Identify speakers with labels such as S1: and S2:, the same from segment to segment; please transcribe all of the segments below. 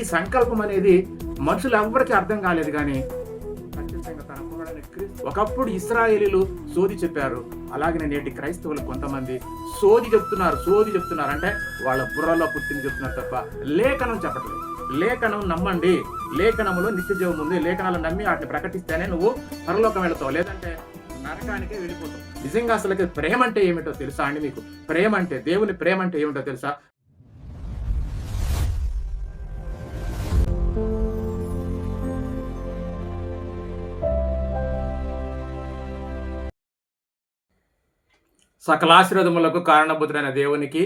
S1: ఈ సంకల్పం అనేది మనుషులు ఎవ్వరికీ అర్థం కాలేదు. కానీ ఖచ్చితంగా తన కుమారుడైన క్రీస్తు ఒకప్పుడు ఇశ్రాయేలీలు సోది చెప్పారు, అలాగే నేటి క్రైస్తవులు కొంతమంది సోది చెప్తున్నారు అంటే వాళ్ళ బుర్రలో పుట్టింది చెప్తున్నారు తప్ప లేఖనం చెప్పట్లేదు. లేఖనం నమ్మండి, లేఖనములో నిత్య జీవం ఉంది, లేఖనాలు నమ్మి వాటిని ప్రకటిస్తేనే నువ్వు పరలోకం వెళతావు, లేదంటే నరకానికే వెళ్ళిపోతావు. నిజంగా అసలు ప్రేమ అంటే ఏమిటో తెలుసా అండి? మీకు ప్రేమ అంటే, దేవుని ప్రేమ అంటే ఏమిటో తెలుసా? సకలాశీర్వాదములకు కారణభూతుడైన దేవునికి,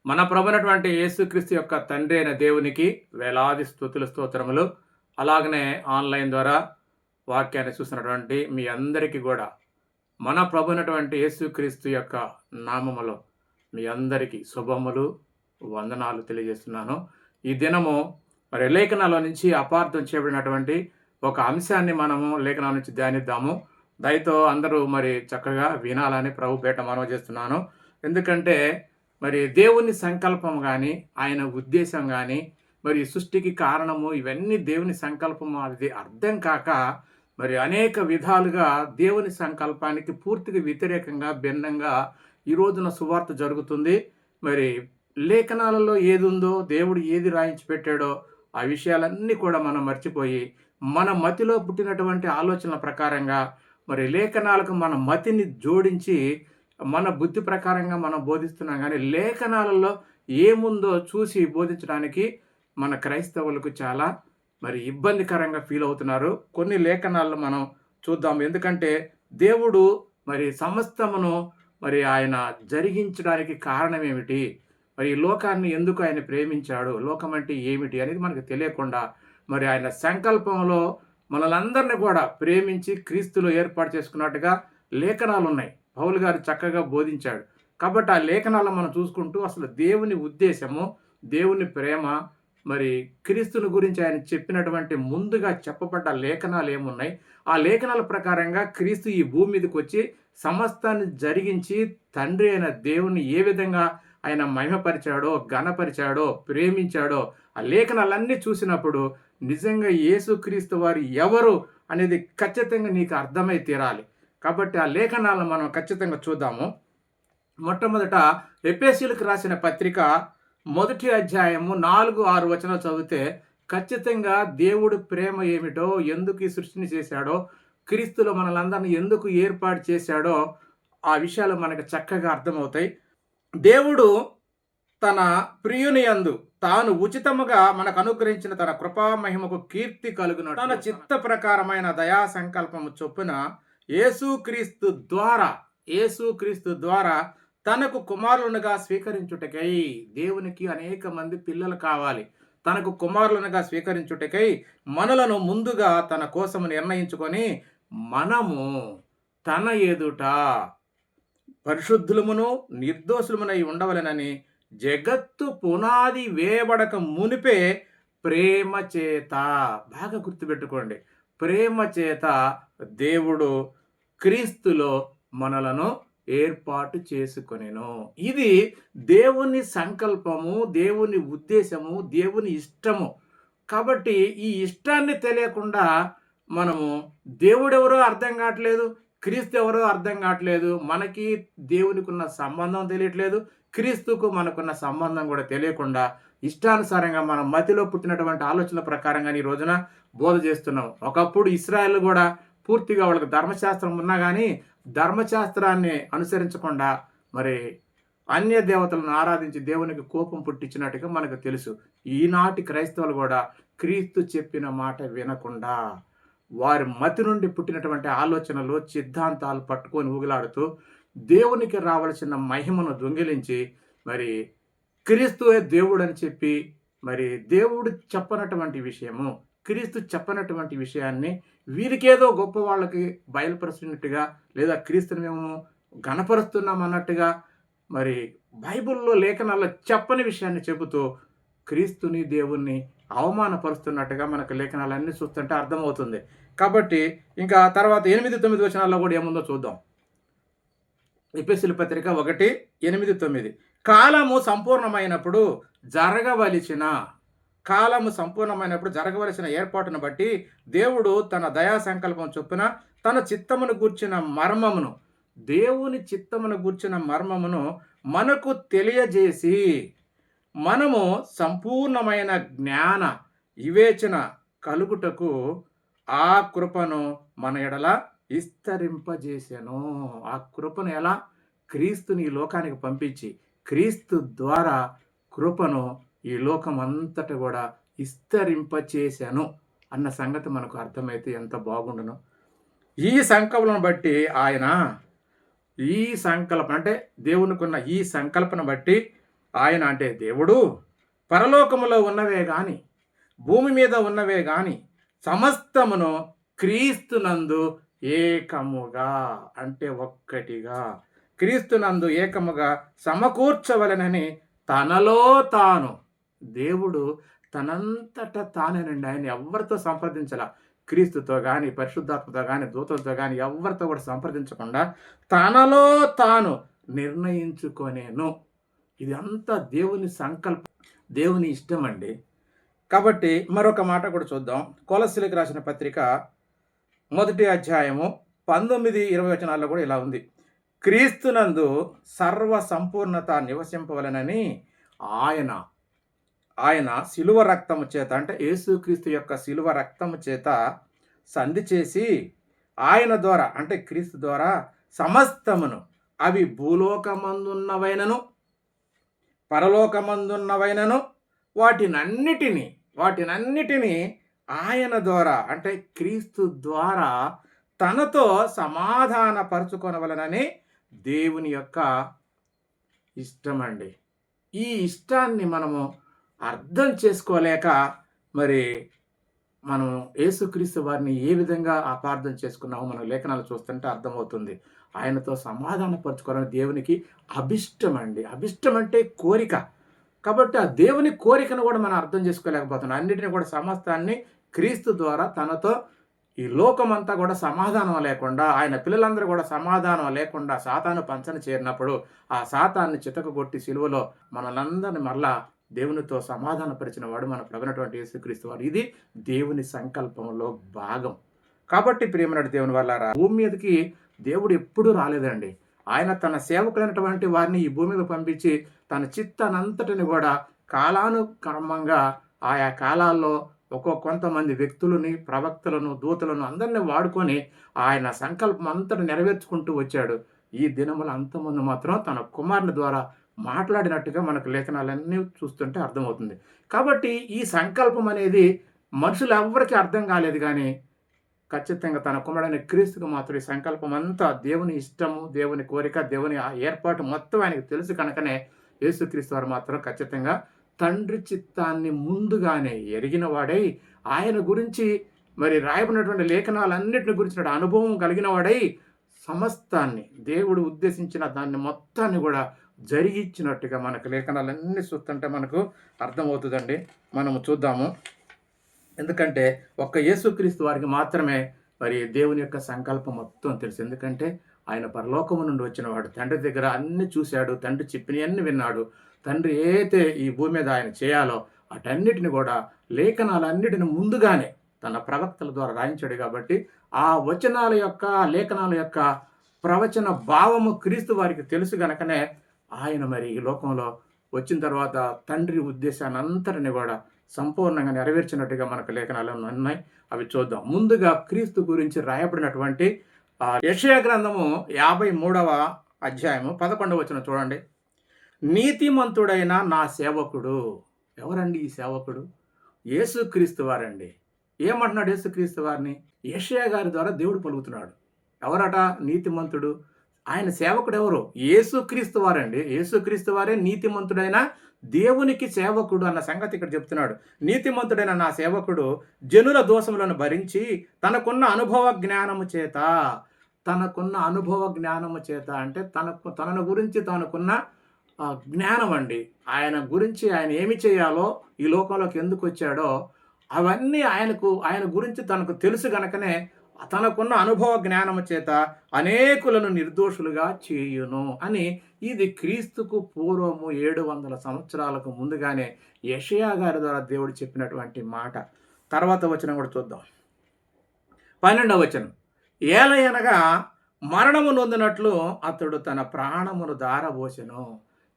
S1: మన ప్రభునటువంటి యేసుక్రీస్తు యొక్క తండ్రి అయిన దేవునికి వేలాది స్తుతులు స్తోత్రములు. అలాగనే ఆన్లైన్ ద్వారా వాక్యాన్ని చూస్తున్నటువంటి మీ అందరికీ కూడా మన ప్రభునటువంటి యేసుక్రీస్తు యొక్క నామములో మీ అందరికీ శుభములు, వందనాలు తెలియజేస్తున్నాను. ఈ దినము మరి లేఖనాల నుంచి అపార్థం చేయబడినటువంటి ఒక అంశాన్ని మనము లేఖనాల నుంచి ధ్యానిద్దాము. దయతో అందరూ మరి చక్కగా వినాలని ప్రభు పేట మనవి చేస్తున్నాను. ఎందుకంటే మరి దేవుని సంకల్పం కానీ, ఆయన ఉద్దేశం కానీ, మరి సృష్టికి కారణము ఇవన్నీ దేవుని సంకల్పము అది అర్థం కాక మరి అనేక విధాలుగా దేవుని సంకల్పానికి పూర్తిగా వ్యతిరేకంగా భిన్నంగా ఈ రోజున సువార్త జరుగుతుంది. మరి లేఖనాలలో ఏది ఉందో, దేవుడు ఏది రాయించి పెట్టాడో ఆ విషయాలన్నీ కూడా మనం మర్చిపోయి మన మతిలో పుట్టినటువంటి ఆలోచనల ప్రకారంగా మరి లేఖనాలకు మన మతిని జోడించి మన బుద్ధి ప్రకారంగా మనం బోధిస్తున్నాం. కానీ లేఖనాలలో ఏముందో చూసి బోధించడానికి మన క్రైస్తవులకు చాలా మరి ఇబ్బందికరంగా ఫీల్ అవుతున్నారు. కొన్ని లేఖనాలను మనం చూద్దాం. ఎందుకంటే దేవుడు మరి సమస్తమును మరి ఆయన జరిగించడానికి కారణం ఏమిటి, మరి ఈ లోకాన్ని ఎందుకు ఆయన ప్రేమించాడు, లోకం అంటే ఏమిటి అనేది మనకు తెలియకుండా మరి ఆయన సంకల్పంలో మనలందరినీ కూడా ప్రేమించి క్రీస్తులో ఏర్పాటు చేసుకున్నట్టుగా లేఖనాలు ఉన్నాయి. పౌలు గారు చక్కగా బోధించాడు. కాబట్టి ఆ లేఖనాలను మనం చూసుకుంటూ అసలు దేవుని ఉద్దేశము, దేవుని ప్రేమ, మరి క్రీస్తుని గురించి ఆయన చెప్పినటువంటి ముందుగా చెప్పబడ్డ లేఖనాలు ఏమున్నాయి, ఆ లేఖనాల ప్రకారంగా క్రీస్తు ఈ భూమి మీదకి వచ్చి సమస్తాన్ని జరిగించి తండ్రి అయిన దేవుని ఏ విధంగా ఆయన మహిమపరిచాడో, ఘనపరిచాడో, ప్రేమించాడో ఆ లేఖనాలన్నీ చూసినప్పుడు నిజంగా యేసుక్రీస్తు వారు ఎవరు అనేది ఖచ్చితంగా నీకు అర్థమై తీరాలి. కాబట్టి ఆ లేఖనాలను మనం ఖచ్చితంగా చూద్దాము. మొట్టమొదట ఎఫెసీయులకు రాసిన పత్రిక 1వ అధ్యాయము 4-6 వచనాలు చదివితే ఖచ్చితంగా దేవుడు ప్రేమ ఏమిటో, ఎందుకు ఈ సృష్టిని చేశాడో, క్రీస్తులో మనలందరినీ ఎందుకు ఏర్పాటు చేశాడో ఆ విషయాలు మనకు చక్కగా అర్థమవుతాయి. దేవుడు తన ప్రియుని యందు తాను ఉచితముగా మనకు అనుగ్రహించిన తన కృపా మహిమకు కీర్తి కలుగును, తన చిత్త ప్రకారమైన దయా సంకల్పము చొప్పున యేసుక్రీస్తు ద్వారా తనకు కుమారులనుగా స్వీకరించుటకై, దేవునికి అనేక మంది పిల్లలు కావాలి, తనకు కుమారులనుగా స్వీకరించుటకై మనలను ముందుగా తన కోసము నిర్ణయించుకొని మనము తన ఎదుట పరిశుద్ధులమును నిర్దోషులమునై ఉండవలెనని జగత్తు పునాది వేయబడక మునిపే ప్రేమ చేత, బాగా గుర్తుపెట్టుకోండి, ప్రేమ చేత దేవుడు క్రీస్తులో మనలను ఏర్పాటు చేసుకొనెను. ఇది దేవుని సంకల్పము, దేవుని ఉద్దేశము, దేవుని ఇష్టము. కాబట్టి ఈ ఇష్టాన్ని తెలియకుండా మనము దేవుడెవరో అర్థం కావట్లేదు, క్రీస్తు ఎవరో అర్థం కావట్లేదు, మనకి దేవునికి ఉన్న సంబంధం తెలియట్లేదు, క్రీస్తుకు మనకున్న సంబంధం కూడా తెలియకుండా ఇష్టానుసారంగా మనం మతిలో పుట్టినటువంటి ఆలోచనల ప్రకారంగా ఈ రోజున బోధ చేస్తున్నాం. ఒకప్పుడు ఇశ్రాయేలు కూడా పూర్తిగా వాళ్ళకి ధర్మశాస్త్రం ఉన్నా కానీ ధర్మశాస్త్రాన్ని అనుసరించకుండా మరి అన్య దేవతలను ఆరాధించి దేవునికి కోపం పుట్టించినట్టుగా మనకు తెలుసు. ఈనాటి క్రైస్తవులు కూడా క్రీస్తు చెప్పిన మాట వినకుండా వారి మతి నుండి పుట్టినటువంటి ఆలోచనలు, సిద్ధాంతాలు పట్టుకొని ఊగిలాడుతూ దేవునికి రావాల్సిన మహిమను దొంగిలించి మరి క్రీస్తువే దేవుడు అని చెప్పి మరి దేవుడు చెప్పనటువంటి విషయము, క్రీస్తు చెప్పనటువంటి విషయాన్ని వీరికేదో గొప్ప వాళ్ళకి బయలుపరుస్తున్నట్టుగా, లేదా క్రీస్తుని మేము ఘనపరుస్తున్నాం అన్నట్టుగా మరి బైబిల్లో లేఖనాల్లో చెప్పని విషయాన్ని చెబుతూ క్రీస్తుని దేవుణ్ణి అవమానపరుస్తున్నట్టుగా మనకు లేఖనాలన్నీ చూస్తుంటే అర్థమవుతుంది. కాబట్టి ఇంకా తర్వాత 8-9 వచనాల్లో కూడా ఏముందో చూద్దాం. ఎఫెసీయుల పత్రిక 1:8-9 కాలము సంపూర్ణమైనప్పుడు జరగవలసిన కాలము సంపూర్ణమైనప్పుడు జరగవలసిన ఏర్పాటును బట్టి దేవుడు తన దయా సంకల్పం చొప్పున తన చిత్తమును గూర్చిన మర్మమును, దేవుని చిత్తమును గూర్చిన మర్మమును మనకు తెలియజేసి, మనము సంపూర్ణమైన జ్ఞాన వివేచన కలుగుటకు ఆ కృపను మన ఎడల విస్తరింపజేసెను. ఆ కృపను ఎలా? క్రీస్తుని ఈ లోకానికి పంపించి, క్రీస్తు ద్వారా కృపను ఈ లోకం అంతటా కూడా విస్తరింపచేశాను అన్న సంగతి మనకు అర్థమైతే ఎంత బాగుండును. ఈ సంకల్పం బట్టి ఆయన, ఈ సంకల్పన అంటే దేవునికున్న ఈ సంకల్పన బట్టి ఆయన అంటే దేవుడు పరలోకములో ఉన్నవే గాని, భూమి మీద ఉన్నవే గాని సమస్తమును క్రీస్తునందు ఏకముగా, అంటే ఒక్కటిగా క్రీస్తునందు ఏకముగా సమకూర్చవలనని తనలో తాను, దేవుడు తనంతట తానేనండి. ఆయన ఎవరితో సంప్రదించాల, క్రీస్తుతో కానీ, పరిశుద్ధాత్మతో కానీ, దూతలతో కానీ ఎవరితో కూడా సంప్రదించకుండా తనలో తాను నిర్ణయించుకొనేను. ఇది అంతా దేవుని సంకల్పం, దేవుని ఇష్టం అండి. కాబట్టి మరొక మాట కూడా చూద్దాం. కొలస్సీలకు రాసిన పత్రిక 1వ అధ్యాయము 19-20 వచనాల్లో కూడా ఇలా ఉంది. క్రీస్తునందు సర్వ సంపూర్ణత నివసింపవలనని ఆయన శిలువ రక్తము చేత, అంటే యేసుక్రీస్తు యొక్క శిలువ రక్తము చేత సంధి చేసి, ఆయన ద్వారా అంటే క్రీస్తు ద్వారా సమస్తమును, అవి భూలోకమందున్నవైనను పరలోకమందున్నవైనను వాటినన్నిటినీ ఆయన ద్వారా అంటే క్రీస్తు ద్వారా తనతో సమాధానపరచుకొనవలనని దేవుని యొక్క ఇష్టం అండి. ఈ ఇష్టాన్ని మనము అర్థం చేసుకోలేక మరి మనం యేసుక్రీస్తు వారిని ఏ విధంగా అపార్థం చేసుకున్నామో మనం లేఖనాలు చూస్తుంటే అర్థమవుతుంది. ఆయనతో సమాధానపరచుకోవాలని దేవునికి అభిష్టం అండి. అభిష్టం అంటే కోరిక. కాబట్టి ఆ దేవుని కోరికను కూడా మనం అర్థం చేసుకోలేకపోతున్నాం. అన్నిటిని కూడా సమస్తాన్ని క్రీస్తు ద్వారా తనతో ఈ లోకమంతా కూడా సమాధానం లేకుండా, ఆయన పిల్లలందరూ కూడా సమాధానం లేకుండా సాతాను పంచన చేరినప్పుడు ఆ సాతాన్ని చితకగొట్టి సిలువలో మనలందరినీ మరలా దేవునితో సమాధానపరిచిన వాడు మన ప్రభువైనటువంటి యేసుక్రీస్తు వారు. ఇది దేవుని సంకల్పంలో భాగం. కాబట్టి ప్రియమైన దేవుని వల్లారా, భూమి మీదకి దేవుడు ఎప్పుడూ రాలేదండి. ఆయన తన సేవకులైనటువంటి వారిని ఈ భూమి మీద పంపించి తన చిత్తానంతటిని కూడా కాలానుక్రమంగా ఆయా కాలాల్లో కొంతమంది వ్యక్తులని, ప్రవక్తలను, దూతలను అందరినీ వాడుకొని ఆయన సంకల్పం అంతటి నెరవేర్చుకుంటూ వచ్చాడు. ఈ దినముల అంతమంది మాత్రం తన కుమారుని ద్వారా మాట్లాడినట్టుగా మనకు లేఖనాలన్నీ చూస్తుంటే అర్థమవుతుంది. కాబట్టి ఈ సంకల్పం అనేది మనుషులు ఎవ్వరికీ అర్థం కాలేదు, కానీ ఖచ్చితంగా తన కుమారుడైన క్రీస్తుకు మాత్రం ఈ సంకల్పం అంతా దేవుని ఇష్టము, దేవుని కోరిక, దేవుని ఏర్పాటు మొత్తం ఆయనకు తెలుసు కనుకనే యేసుక్రీస్తు వారు మాత్రం ఖచ్చితంగా తండ్రి చిత్తాన్ని ముందుగానే ఎరిగిన వాడై, ఆయన గురించి మరి రాయబడినటువంటి లేఖనాలన్నిటిని గురించిన అనుభవం కలిగిన వాడై సమస్తాన్ని దేవుడు ఉద్దేశించిన దాన్ని మొత్తాన్ని కూడా జరిగించినట్టుగా మనకు లేఖనాలన్నీ చూస్తుంటే మనకు అర్థమవుతుందండి. మనము చూద్దాము. ఎందుకంటే ఒక్క యేసుక్రీస్తు వారికి మాత్రమే మరి దేవుని యొక్క సంకల్పం మొత్తం తెలుసు. ఎందుకంటే ఆయన పరలోకము నుండి వచ్చినవాడు, తండ్రి దగ్గర అన్ని చూశాడు, తండ్రి చెప్పినవన్నీ విన్నాడు. తండ్రి ఏదైతే ఈ భూమి మీద ఆయన చేయాలో అటన్నిటిని కూడా లేఖనాలన్నిటిని ముందుగానే తన ప్రవక్తల ద్వారా రాయించాడు. కాబట్టి ఆ వచనాల యొక్క, లేఖనాల యొక్క ప్రవచన భావము క్రీస్తు వారికి తెలుసు గనకనే ఆయన మరి ఈ లోకంలో వచ్చిన తర్వాత తండ్రి ఉద్దేశాన్ని అంతటిని కూడా సంపూర్ణంగా నెరవేర్చినట్టుగా మనకు లేఖనాలు ఉన్నాయి. అవి చూద్దాం. ముందుగా క్రీస్తు గురించి రాయబడినటువంటి యెషయా గ్రంథము 53వ అధ్యాయము 11వ వచనం చూడండి. నీతిమంతుడైన నా సేవకుడు. ఎవరండి ఈ సేవకుడు? యేసుక్రీస్తు వారండి. ఏమంటున్నాడు యేసుక్రీస్తు వారిని? యెషయా గారి ద్వారా దేవుడు పలుకుతున్నాడు. ఎవరట నీతిమంతుడు? ఆయన సేవకుడు ఎవరు? యేసుక్రీస్తు వారండి. యేసుక్రీస్తు వారే నీతిమంతుడైన దేవునికి సేవకుడు అన్న సంగతి ఇక్కడ చెప్తున్నాడు. నీతిమంతుడైన నా సేవకుడు జనుల దోషములను భరించి తనకున్న అనుభవ జ్ఞానము చేత అంటే తనను గురించి తనకున్న జ్ఞానం అండి. ఆయన గురించి ఆయన ఏమి చేయాలో, ఈ లోకంలోకి ఎందుకు వచ్చాడో అవన్నీ ఆయన గురించి తనకు తెలుసు గనకనే తనకున్న అనుభవ జ్ఞానము చేత అనేకులను నిర్దోషులుగా చేయును అని ఇది క్రీస్తుకు పూర్వము 700 సంవత్సరాలకు ముందుగానే యెషయా గారి ద్వారా దేవుడు చెప్పినటువంటి మాట. తర్వాత వచనం కూడా చూద్దాం. 12వ వచనం, ఏలయనగా మరణము నొందినట్లు అతడు తన ప్రాణమును ధారబోసెను.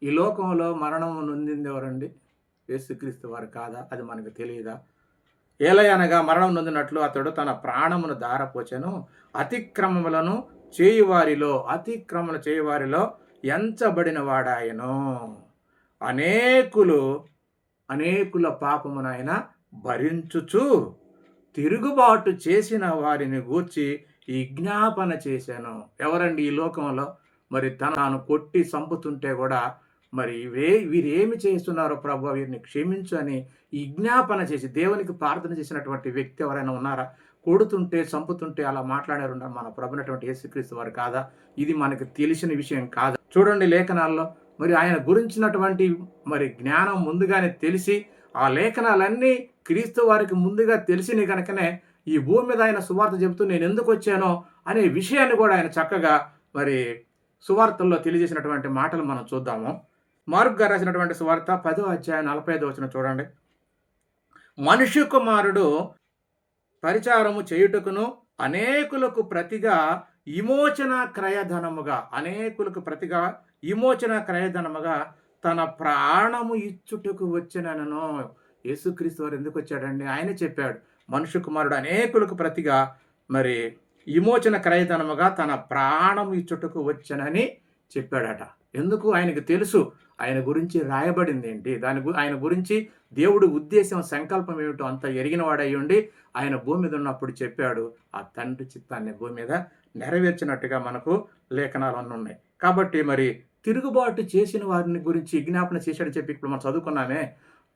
S1: ఈ లోకంలో మరణము నొందింది ఎవరండి? యేసుక్రీస్తు వారు కాదా? అది మనకు తెలియదా? ఏలయనగా మరణం నొందినట్లు అతడు తన ప్రాణమును ధారపోచెను. అతిక్రమములను చేయువారిలో ఎంచబడిన వాడాయను. అనేకుల పాపమునైన భరించుచు తిరుగుబాటు చేసిన వారిని గూర్చి విజ్ఞాపన చేశాను. ఎవరండి ఈ లోకంలో మరి తాను కొట్టి చంపుతుంటే కూడా మరి వీరేమి చేస్తున్నారో ప్రభు వీరిని క్షమించు అని విజ్ఞాపన చేసి దేవునికి ప్రార్థన చేసినటువంటి వ్యక్తి ఎవరైనా ఉన్నారా? కొడుతుంటే చంపుతుంటే అలా మాట్లాడారు మన ప్రభునటువంటి యేసుక్రీస్తు వారు కాదా? ఇది మనకు తెలిసిన విషయం కాదా? చూడండి లేఖనాల్లో మరి ఆయన గురించినటువంటి మరి జ్ఞానం ముందుగానే తెలిసి ఆ లేఖనాలన్నీ క్రీస్తు వారికి ముందుగా తెలిసినవి కనుకనే ఈ భూమి మీద ఆయన సువార్త చెబుతూ నేను ఎందుకు వచ్చానో అనే విషయాన్ని కూడా ఆయన చక్కగా మరి సువార్తల్లో తెలియజేసినటువంటి మాటలు మనం చూద్దాము. మార్కు గారు రాసినటువంటి సువార్త 10వ అధ్యాయం 45వ వచనం చూడండి. మనుష్య కుమారుడు పరిచారము చేయుటకును అనేకులకు ప్రతిగా విమోచన క్రయధనముగా తన ప్రాణము ఇచ్చుటకు వచ్చినను. యేసుక్రీస్తు వారు ఎందుకు వచ్చాడండి? ఆయన చెప్పాడు, మనుష్య కుమారుడు అనేకులకు ప్రతిగా మరి విమోచన క్రయధనముగా తన ప్రాణము ఇచ్చుటకు వచ్చనని చెప్పాడట. ఎందుకు? ఆయనకు తెలుసు ఆయన గురించి రాయబడింది ఏంటి, ఆయన గురించి దేవుడు ఉద్దేశం సంకల్పం ఏమిటో అంత ఎరిగిన వాడయ్యుండి ఆయన భూమి మీద ఉన్నప్పుడు చెప్పాడు. ఆ తండ్రి చిత్తాన్ని భూమి మీద నెరవేర్చినట్టుగా మనకు లేఖనాలు అన్నీ ఉన్నాయి. కాబట్టి మరి తిరుగుబాటు చేసిన వారిని గురించి విజ్ఞాపన చేశాడని చెప్పి ఇప్పుడు మనం చదువుకున్నామే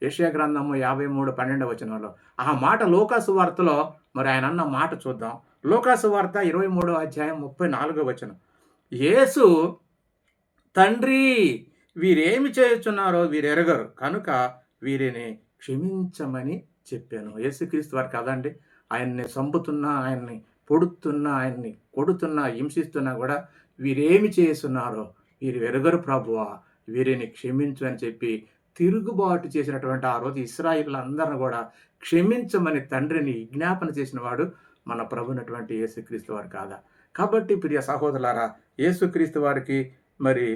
S1: యెషయా గ్రంథము 53:12వ వచనంలో. ఆ మాట లూకాసు వార్తలో మరి ఆయన అన్న మాట చూద్దాం. లూకాసు వార్త 23వ అధ్యాయం 34వ వచనం. యేసు, తండ్రి వీరేమి చేయుచున్నారో వీరెరగరు కనుక వీరిని క్షమించమని చెప్పాను. యేసుక్రీస్తు వారు కదండి, ఆయన్ని చంపుతున్నా, ఆయన్ని పొడుతున్నా, ఆయన్ని కొడుతున్నా, హింసిస్తున్నా కూడా వీరేమి చేస్తున్నారో వీరు ఎరగరు ప్రభువా, వీరిని క్షమించు అని చెప్పి తిరుగుబాటు చేసినటువంటి ఆ రోజు ఇశ్రాయేలులందరిని కూడా క్షమించమని తండ్రిని విజ్ఞాపన చేసిన వాడు మన ప్రభునటువంటి యేసుక్రీస్తు వారు కాదా? కాబట్టి ప్రియ సహోదరులారా, యేసుక్రీస్తు వారికి మరి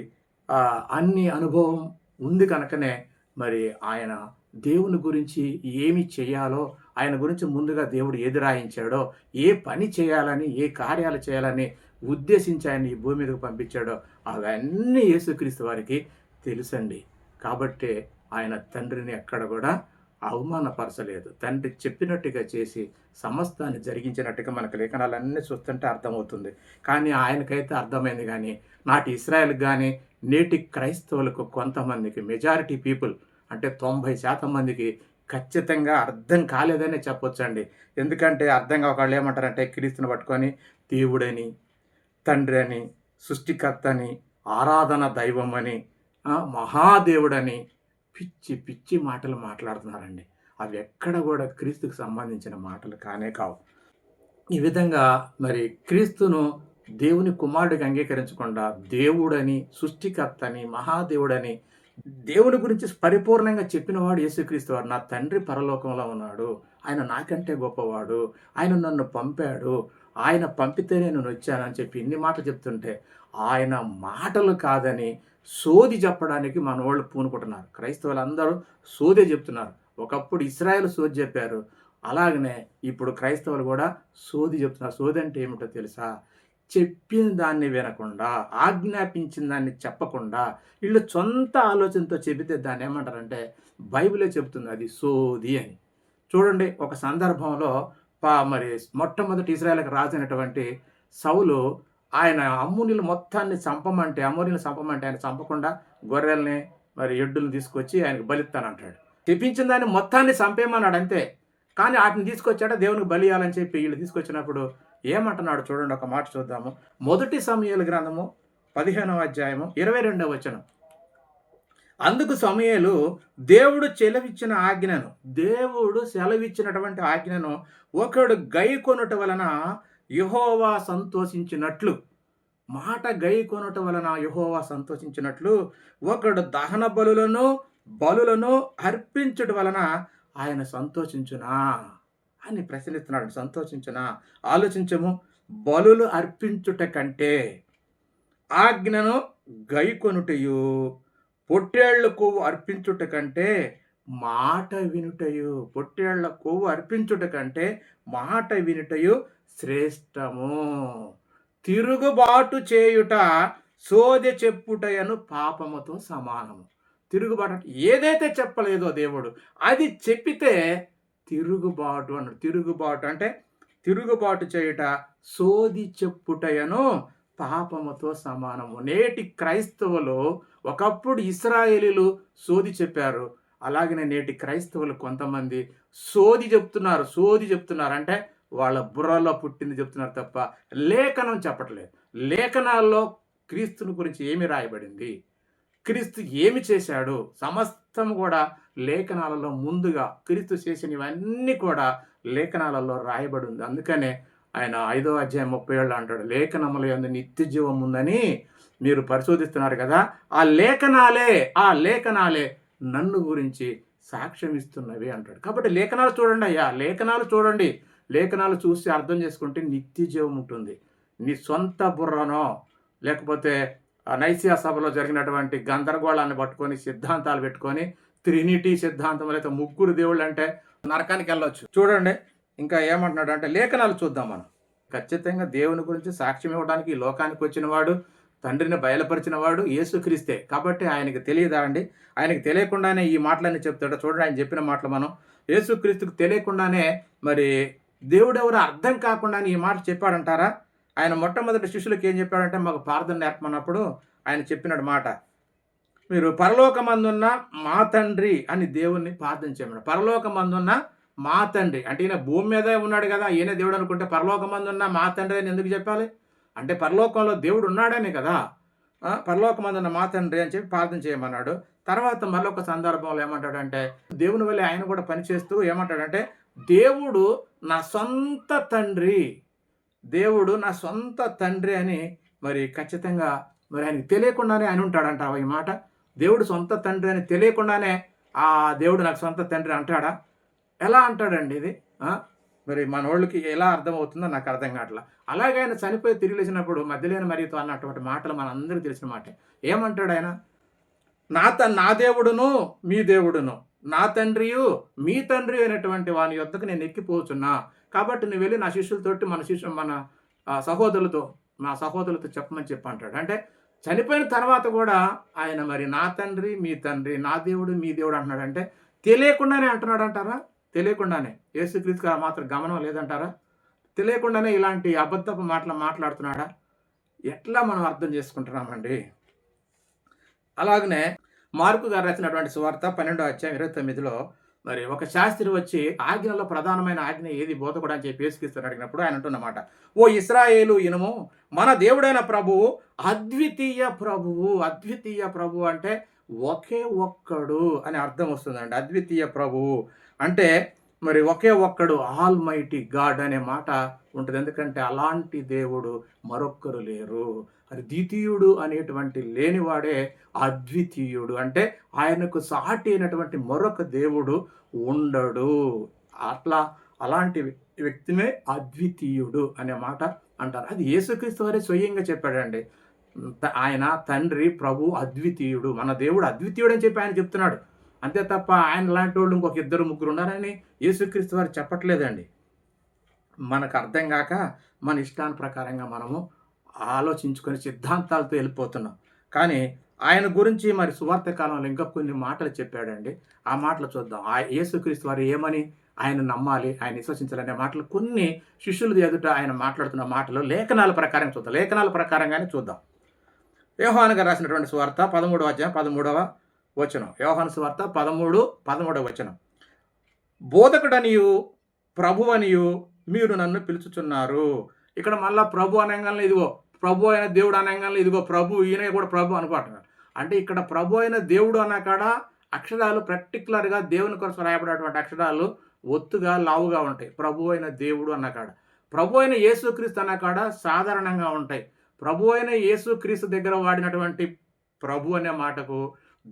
S1: అన్ని అనుభవం ఉంది కనుకనే మరి ఆయన దేవుని గురించి ఏమి చేయాలో, ఆయన గురించి ముందుగా దేవుడు ఏది రాయించాడో, ఏ పని చేయాలని, ఏ కార్యాలు చేయాలని ఉద్దేశించి ఆయన ఈ భూమి మీదకు పంపించాడో అవన్నీ యేసుక్రీస్తు వారికి తెలుసండి. కాబట్టి ఆయన తండ్రిని ఎక్కడ కూడా అవమానపరచలేదు. తండ్రి చెప్పినట్టుగా చేసి సమస్తాన్ని జరిగించినట్టుగా మనకు లేఖనాలన్నీ చూస్తుంటే అర్థమవుతుంది. కానీ ఆయనకైతే అర్థమైంది. కానీ నాటి ఇశ్రాయేల్కి కానీ నేటి క్రైస్తవులకు కొంతమందికి, మెజారిటీ పీపుల్ అంటే 90% మందికి ఖచ్చితంగా అర్థం కాలేదనే చెప్పొచ్చండి. ఎందుకంటే అర్థం కావాలి ఏమంటారంటే క్రీస్తుని పట్టుకొని దేవుడని, తండ్రి అని, సృష్టికర్తని, ఆరాధన దైవం అని, మహాదేవుడని పిచ్చి పిచ్చి మాటలు మాట్లాడుతున్నారండి. అవి ఎక్కడ కూడా క్రీస్తుకు సంబంధించిన మాటలు కానే కావు. ఈ విధంగా మరి క్రీస్తును దేవుని కుమారుడికి అంగీకరించకుండా దేవుడని, సృష్టికర్తని, మహాదేవుడని, దేవుని గురించి పరిపూర్ణంగా చెప్పినవాడు యేసుక్రీస్తు వారు. నా తండ్రి పరలోకంలో ఉన్నాడు, ఆయన నాకంటే గొప్పవాడు, ఆయన నన్ను పంపాడు, ఆయన పంపితే నేను వచ్చానని చెప్పి ఇన్ని మాటలు చెప్తుంటే ఆయన మాటలు కాదని సోది చెప్పడానికి మన వాళ్ళు పూనుకుంటున్నారు. క్రైస్తవులందరూ సోదే చెప్తున్నారు. ఒకప్పుడు ఇశ్రాయేలు సోది చెప్పారు, అలాగనే ఇప్పుడు క్రైస్తవులు కూడా సోది చెప్తున్నారు. సోది అంటే ఏమిటో తెలుసా? చెప్పిన దాన్ని వినకుండా, ఆజ్ఞాపించిన దాన్ని చెప్పకుండా వీళ్ళు సొంత ఆలోచనతో చెబితే దాన్ని ఏమంటారంటే బైబిలే చెబుతుంది అది సోది అని. చూడండి, ఒక సందర్భంలో మరి మొట్టమొదటి ఇశ్రాయేలుకి రాజు అయినటువంటి సౌలు ఆయన అమ్మోనీయులు మొత్తాన్ని చంపమంటే ఆయన చంపకుండా గొర్రెల్ని మరి ఎడ్డులను తీసుకొచ్చి ఆయనకు బలిస్తానంటాడు. తెప్పించిన దాన్ని మొత్తాన్ని చంపేయమన్నాడు అంతే. కానీ వాటిని తీసుకొచ్చాడ దేవునికి బలి ఇవ్వాలని చెప్పి వీళ్ళు తీసుకొచ్చినప్పుడు ఏమంటున్నాడు చూడండి, ఒక మాట చూద్దాము. 1 సమూయేలు గ్రంథము 15వ అధ్యాయము 22వ వచనం. అందుకు సమూయేలు దేవుడు సెలవిచ్చినటువంటి ఆజ్ఞను ఒకడు గైకొనుట వలన యెహోవా సంతోషించినట్లు, మాట గైకొనుట వలన యెహోవా సంతోషించినట్లు ఒకడు దహన బలులను అర్పించుట వలన ఆయన సంతోషించునా అని ప్రశ్నిస్తున్నాడు. సంతోషించునా? ఆలోచించము. బలులు అర్పించుట కంటే ఆజ్ఞను గైకొనుటయు, పొట్టేళ్ల కొవ్వు అర్పించుట కంటే మాట వినుటయు, పొట్టేళ్ల కొవ్వు అర్పించుట కంటే మాట వినుటయు శ్రేష్టము. తిరుగుబాటు చేయుట సోదె చెప్పుటయను పాపముతో సమానము. తిరుగుబాటు అంటే ఏదైతే చెప్పలేదో దేవుడు అది చెప్పితే తిరుగుబాటు అన్నాడు. తిరుగుబాటు అంటే తిరుగుబాటు చేయుట సోది చెప్పుటయను పాపముతో సమానము. నేటి క్రైస్తవులు, ఒకప్పుడు ఇశ్రాయేలీలు సోది చెప్పారు, అలాగనే నేటి క్రైస్తవులు కొంతమంది సోది చెప్తున్నారు అంటే వాళ్ళ బుర్రలో పుట్టింది చెప్తున్నారు తప్ప లేఖనం చెప్పట్లేదు. లేఖనాల్లో క్రీస్తుని గురించి ఏమి రాయబడింది, క్రీస్తు ఏమి చేశాడు, సమస్తం కూడా లేఖనాలలో ముందుగా క్రీస్తు చేసినవన్నీ కూడా లేఖనాలలో రాయబడి ఉంది. అందుకనే ఆయన 5వ అధ్యాయం 37 అంటాడు, లేఖనముల యందు నిత్య జీవం ఉందని మీరు పరిశోధిస్తున్నారు కదా, ఆ లేఖనాలే నన్ను గురించి సాక్ష్యం ఇస్తున్నవి అంటాడు. కాబట్టి లేఖనాలు చూడండి అయ్యా, లేఖనాలు చూడండి. లేఖనాలు చూసి అర్థం చేసుకుంటే నిత్య జీవం ఉంటుంది. నీ సొంత బుర్రనో లేకపోతే నైసియా సభలో జరిగినటువంటి గందరగోళాన్ని పట్టుకొని సిద్ధాంతాలు పెట్టుకొని ట్రినిటీ సిద్ధాంతం లేకపోతే ముగ్గురు దేవుళ్ళు అంటే నరకానికి వెళ్ళొచ్చు. చూడండి ఇంకా ఏమంటున్నాడు అంటే, లేఖనాలు చూద్దాం మనం. ఖచ్చితంగా దేవుని గురించి సాక్ష్యం ఇవ్వడానికి ఈ లోకానికి వచ్చినవాడు, తండ్రిని బయలుపరిచినవాడు యేసుక్రీస్తే. కాబట్టి ఆయనకి తెలియదా అండి? ఆయనకి తెలియకుండానే ఈ మాటలన్నీ చెప్తాడు. చూడండి ఆయన చెప్పిన మాటలు మనం యేసుక్రీస్తుకు తెలియకుండానే మరి దేవుడెవరో అర్థం కాకుండానే ఈ మాట చెప్పాడంటారా? ఆయన మొట్టమొదటి శిష్యులకు ఏం చెప్పాడంటే, మాకు ప్రార్థన నేర్పమన్నప్పుడు ఆయన చెప్పినడు మాట, మీరు పరలోకమందున్న మా తండ్రి అని దేవుణ్ణి ప్రార్థన చేయమన్నాడు. పరలోకమందున్న మా తండ్రి అంటే ఈయన భూమి మీదే ఉన్నాడు కదా, ఈయన దేవుడు అనుకుంటే పరలోకమందున్న మా తండ్రి అని ఎందుకు చెప్పాలి? అంటే పరలోకంలో దేవుడు ఉన్నాడనే కదా. పరలోకమందున్న మా తండ్రి అని చెప్పి ప్రార్థన చేయమన్నాడు. తర్వాత మరొక సందర్భంలో ఏమంటాడంటే, దేవుని వల్ల ఆయన కూడా పనిచేస్తూ ఏమంటాడంటే, దేవుడు నా సొంత తండ్రి, దేవుడు నా సొంత తండ్రి అని మరి ఖచ్చితంగా మరి ఆయనకి తెలియకుండానే అని ఉంటాడంట. ఈ మాట దేవుడు సొంత తండ్రి అని తెలియకుండానే ఆ దేవుడు నాకు సొంత తండ్రి అంటాడా? ఎలా అంటాడండి ఇది? మరి మన వాళ్ళకి ఎలా అర్థమవుతుందో నాకు అర్థం కావట్లా. అలాగే ఆయన చనిపోయి తిరిగి లేచినప్పుడు మధ్యలేని మరియుతో అన్నటువంటి మాటలు మనందరికీ తెలిసిన మాటే. ఏమంటాడు ఆయన? నా దేవుడును మీ దేవుడును, నా తండ్రియు మీ తండ్రి అయినటువంటి వాని యొద్దకు నేను ఎక్కిపోతున్నా, కాబట్టి నువ్వు వెళ్ళి నా శిష్యులతోటి మన సహోదరులతో చెప్పమని చెప్పి అంటాడు. అంటే చనిపోయిన తర్వాత కూడా ఆయన మరి నా తండ్రి మీ తండ్రి, నా దేవుడు మీ దేవుడు అంటున్నాడు. అంటే తెలియకుండానే అంటున్నాడు అంటారా? తెలియకుండానే. యేసుక్రీస్తుకి ఆ మాత్రం గమనం లేదంటారా? తెలియకుండానే ఇలాంటి అబద్ధపు మాటలు మాట్లాడుతున్నాడా? ఎట్లా మనం అర్థం చేసుకుంటున్నామండి? అలాగనే మార్కు గారు రాసినటువంటి సువార్త 12వ అధ్యాయం 29లో మరి ఒక శాస్త్రి వచ్చి ఆజ్ఞలో ప్రధానమైన ఆజ్ఞ ఏది బోధకుడు అని చెప్పి యేసుక్రీస్తుని అడిగినప్పుడు ఆయన అంటున్నమాట, ఓ ఇశ్రాయేలు ఇనుము, మన దేవుడైన ప్రభువు అద్వితీయ ప్రభువు అంటే ఒకే ఒక్కడు అని అర్థం వస్తుందండి. అద్వితీయ ప్రభువు అంటే మరి ఒకే ఒక్కడు, ఆల్ మైటీ గాడ్ అనే మాట ఉంటుంది. ఎందుకంటే అలాంటి దేవుడు మరొక్కరు లేరు. అది ద్వితీయుడు అనేటువంటి లేనివాడే అద్వితీయుడు. అంటే ఆయనకు సాటి అయినటువంటి మరొక దేవుడు ఉండడు. అలాంటి వ్యక్తినే అద్వితీయుడు అనే మాట అంటారు. అది యేసుక్రీస్తు వారే స్వయంగా చెప్పాడండి. ఆయన తండ్రి ప్రభు అద్వితీయుడు, మన దేవుడు అద్వితీయుడు అని చెప్పి ఆయన చెప్తున్నాడు. అంతే తప్ప ఆయన లాంటి వాళ్ళు ఇంకొక 2-3 ఉన్నారని యేసుక్రీస్తు వారు చెప్పట్లేదండి. మనకు అర్థం కాక మన ఇష్టాన్ని ప్రకారంగా మనము ఆలోచించుకొని సిద్ధాంతాలతో వెళ్ళిపోతున్నాం. కానీ ఆయన గురించి మరి సువార్త కాలంలో ఇంకా కొన్ని మాటలు చెప్పాడండి. ఆ మాటలు చూద్దాం. యేసుక్రీస్తు వారు ఏమని ఆయన నమ్మాలి, ఆయన విశ్వసించాలనే మాటలు కొన్ని శిష్యుల ఎదుట ఆయన మాట్లాడుతున్న మాటలు లేఖనాల ప్రకారం చూద్దాం. లేఖనాల ప్రకారంగానే చూద్దాం. యోహాను గారు రాసినటువంటి సువార్త 13వ అధ్యాయం 13వ వచనం. యోహాను సువార్త 13వ వచనం. బోధకుడనియు ప్రభువనియు మీరు నన్ను పిలుచుచున్నారు. ఇక్కడ మళ్ళా ప్రభు అనగానే ఇదిగో ప్రభు అయిన దేవుడు అనగానే ఇదిగో ప్రభు, ఈయన కూడా ప్రభు అనుకుంటున్నారు. అంటే ఇక్కడ ప్రభు అయిన దేవుడు అన్నకాడ అక్షరాలు పర్టికులర్గా దేవుని కొరకు రాయబడేటువంటి అక్షరాలు ఒత్తుగా లావుగా ఉంటాయి. ప్రభు అయిన దేవుడు అన్నకాడ ప్రభు అయిన యేసుక్రీస్తు అన్న కాడ సాధారణంగా ఉంటాయి. ప్రభు అయిన యేసుక్రీస్తు దగ్గర వాడినటువంటి ప్రభు అనే మాటకు,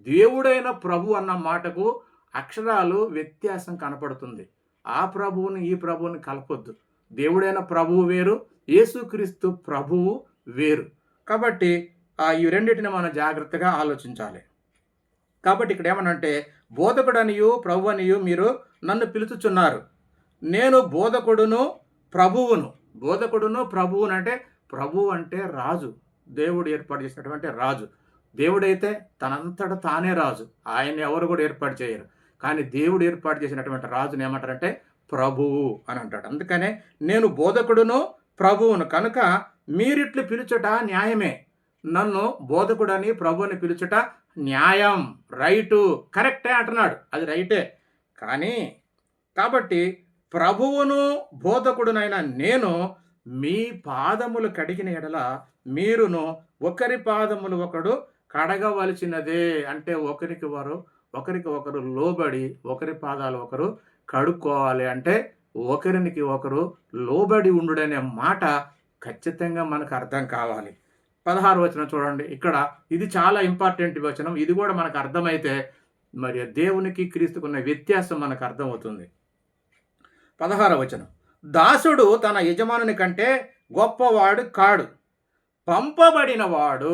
S1: దేవుడైన ప్రభు అన్న మాటకు అక్షరాలు వ్యత్యాసం కనపడుతుంది. ఆ ప్రభువుని ఈ ప్రభువుని కలపొద్దు. దేవుడైన ప్రభువు వేరు, యేసుక్రీస్తు ప్రభువు వేరు. కాబట్టి ఈ రెండిటిని మనం జాగ్రత్తగా ఆలోచించాలి. కాబట్టి ఇక్కడ ఏమనంటే, బోధకుడనియు ప్రభు అనియు మీరు నన్ను పిలుచుచున్నారు. నేను బోధకుడును ప్రభువును. బోధకుడును ప్రభువును అంటే, ప్రభువు అంటే రాజు, దేవుడు ఏర్పాటు చేసినటువంటి రాజు. దేవుడైతే తనంతట తానే రాజు, ఆయన ఎవరు కూడా ఏర్పాటు చేయరు. కానీ దేవుడు ఏర్పాటు చేసినటువంటి రాజుని ఏమంటారంటే ప్రభువు అని అంటాడు. అందుకనే నేను బోధకుడును ప్రభువును కనుక మీరిట్లు పిలుచుట న్యాయమే. నన్ను బోధకుడని ప్రభువుని పిలుచుట న్యాయం, రైటు, కరెక్టే అంటున్నాడు. అది రైటే. కానీ కాబట్టి ప్రభువును బోధకుడునైన నేను మీ పాదములు కడిగిన ఎడల మీరును ఒకరి పాదములు ఒకడు కడగవలసినదే. అంటే ఒకరికి ఒకరు లోబడి ఒకరి పాదాలు ఒకరు కడుక్కోవాలి. అంటే ఒకరికి ఒకరు లోబడి ఉండుడనే మాట ఖచ్చితంగా మనకు అర్థం కావాలి. 16వ వచనం చూడండి. ఇక్కడ ఇది చాలా ఇంపార్టెంట్ వచనం. ఇది కూడా మనకు అర్థమైతే మరి దేవునికి క్రీస్తుకున్న వ్యత్యాసం మనకు అర్థమవుతుంది. 16వ వచనం, దాసుడు తన యజమానుని కంటే గొప్పవాడు కాడు, పంపబడినవాడు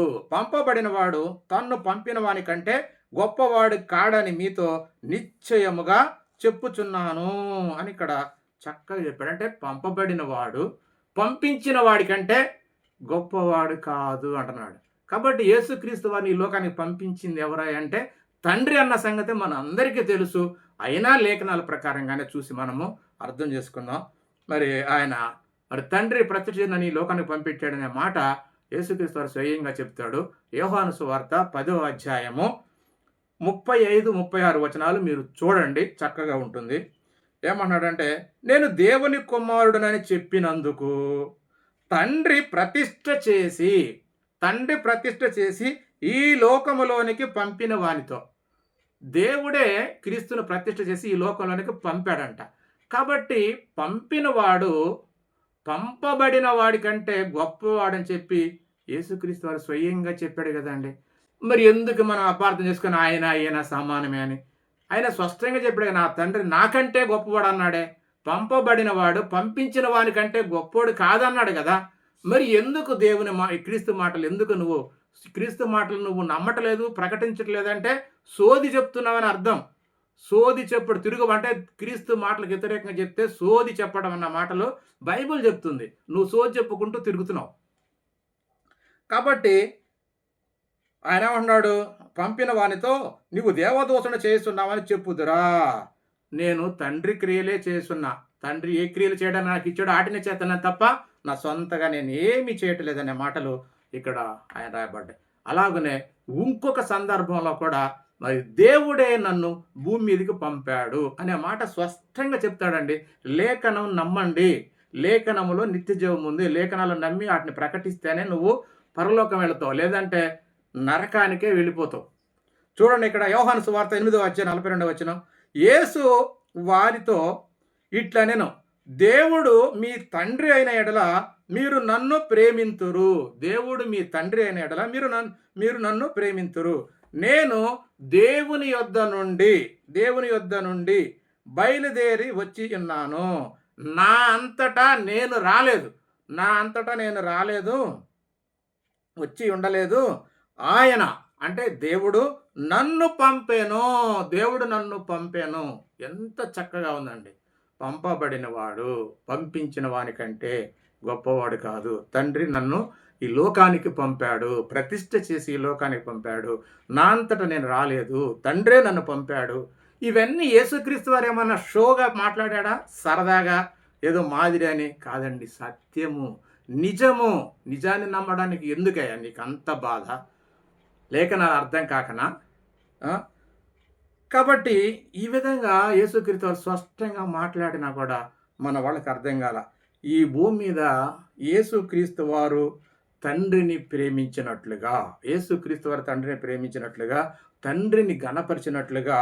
S1: తన్ను పంపిన వాని కంటే గొప్పవాడు కాడని మీతో నిశ్చయముగా చెప్పుచున్నాను అని ఇక్కడ చక్కగా చెప్పాడు. అంటే పంపబడిన వాడు పంపించిన వాడి కంటే గొప్పవాడు కాదు అంటున్నాడు. కాబట్టి యేసుక్రీస్తు వారిని ఈ లోకానికి పంపించింది ఎవరై అంటే తండ్రి అన్న సంగతి మన అందరికీ తెలుసు. అయినా లేఖనాల ప్రకారంగానే చూసి మనము అర్థం చేసుకుందాం. మరి తండ్రి ప్రత్యక్ష ఈ లోకానికి పంపించాడనే మాట యేసుక్రీస్తు వారు స్వయంగా చెప్తాడు. యోహాను సువార్త 10వ అధ్యాయము 35-36 వచనాలు మీరు చూడండి, చక్కగా ఉంటుంది. ఏమన్నాడంటే, నేను దేవుని కుమారుడునని చెప్పినందుకు తండ్రి ప్రతిష్ఠ చేసి ఈ లోకములోనికి పంపిన వానితో, దేవుడే క్రీస్తును ప్రతిష్ఠ చేసి ఈ లోకంలోనికి పంపాడంట. కాబట్టి పంపినవాడు పంపబడిన వాడి కంటే గొప్పవాడని చెప్పి యేసుక్రీస్తు వారు స్వయంగా చెప్పాడు కదండి. మరి ఎందుకు మనం అపార్థం చేసుకుని ఆయన సమానమే అని? ఆయన స్పష్టంగా చెప్పాడు, నా తండ్రి నాకంటే గొప్పవాడు అన్నాడే. పంపబడిన వాడు పంపించిన వాని కంటే గొప్పవాడు కాదన్నాడు కదా. మరి ఎందుకు క్రీస్తు మాటలు ఎందుకు క్రీస్తు మాటలు నువ్వు నమ్మటలేదు, ప్రకటించట్లేదంటే సోది చెప్తున్నావని అర్థం. సోది చెప్పుడు తిరుగు అంటే క్రీస్తు మాటలకు వ్యతిరేకంగా చెప్తే సోది చెప్పడం అన్న మాటలు బైబిల్ చెప్తుంది. నువ్వు సోది చెప్పుకుంటూ తిరుగుతున్నావు. కాబట్టి ఆయన ఏమంటున్నాడు, పంపిన వానితో నీవు దేవదూషణ చేస్తున్నావని చెప్పుదురా. నేను తండ్రి క్రియలే చేస్తున్నా. తండ్రి ఏ క్రియలు చేయడానికి నాకు ఇచ్చాడో వాటిని చేతనే తప్ప నా సొంతగా నేను ఏమీ చేయట్లేదనే మాటలు ఇక్కడ ఆయన రాయబడ్డాయి. అలాగనే ఇంకొక సందర్భంలో కూడా మరి దేవుడే నన్ను భూమి మీదకి పంపాడు అనే మాట స్పష్టంగా చెప్తాడండి. లేఖనం నమ్మండి, లేఖనములో నిత్య జీవం ఉంది. లేఖనాలు నమ్మి వాటిని ప్రకటిస్తేనే నువ్వు పరలోకం వెళతావు, లేదంటే నరకానికే వెళ్ళిపోతావు. చూడండి, ఇక్కడ యోహాను సువార్త 8వ అధ్యాయం 42వ వచనం, యేసు వారితో ఇట్లా నేను దేవుడు మీ తండ్రి అయిన ఎడల మీరు నన్ను ప్రేమింతురు. దేవుడు మీ తండ్రి అయిన ఎడల మీరు నన్ను ప్రేమింతురు. నేను దేవుని యొద్ద నుండి బయలుదేరి వచ్చి ఉన్నాను. నా అంతటా నేను రాలేదు, వచ్చి ఉండలేదు. ఆయన అంటే దేవుడు నన్ను పంపాను. ఎంత చక్కగా ఉందండి. పంపబడినవాడు పంపించిన వానికంటే గొప్పవాడు కాదు. తండ్రి నన్ను ఈ లోకానికి పంపాడు, ప్రతిష్ఠ చేసి ఈ లోకానికి పంపాడు. నా అంతటా నేను రాలేదు, తండ్రే నన్ను పంపాడు. ఇవన్నీ యేసుక్రీస్తు వారు ఏమన్నా షోగా మాట్లాడా, సరదాగా ఏదో మాదిరి అని కాదండి. సత్యము, నిజము. నిజాన్ని నమ్మడానికి ఎందుకయ్యా నీకు అంత బాధ? లేఖనాలు అర్థం కాకనా? కాబట్టి ఈ విధంగా యేసుక్రీస్తు వారు స్పష్టంగా మాట్లాడినా కూడా మన వాళ్ళకి అర్థం కాల. ఈ భూమి మీద యేసుక్రీస్తు వారు తండ్రిని ప్రేమించినట్లుగా, యేసుక్రీస్తు వారు తండ్రిని ప్రేమించినట్లుగా, తండ్రిని ఘనపరిచినట్లుగా,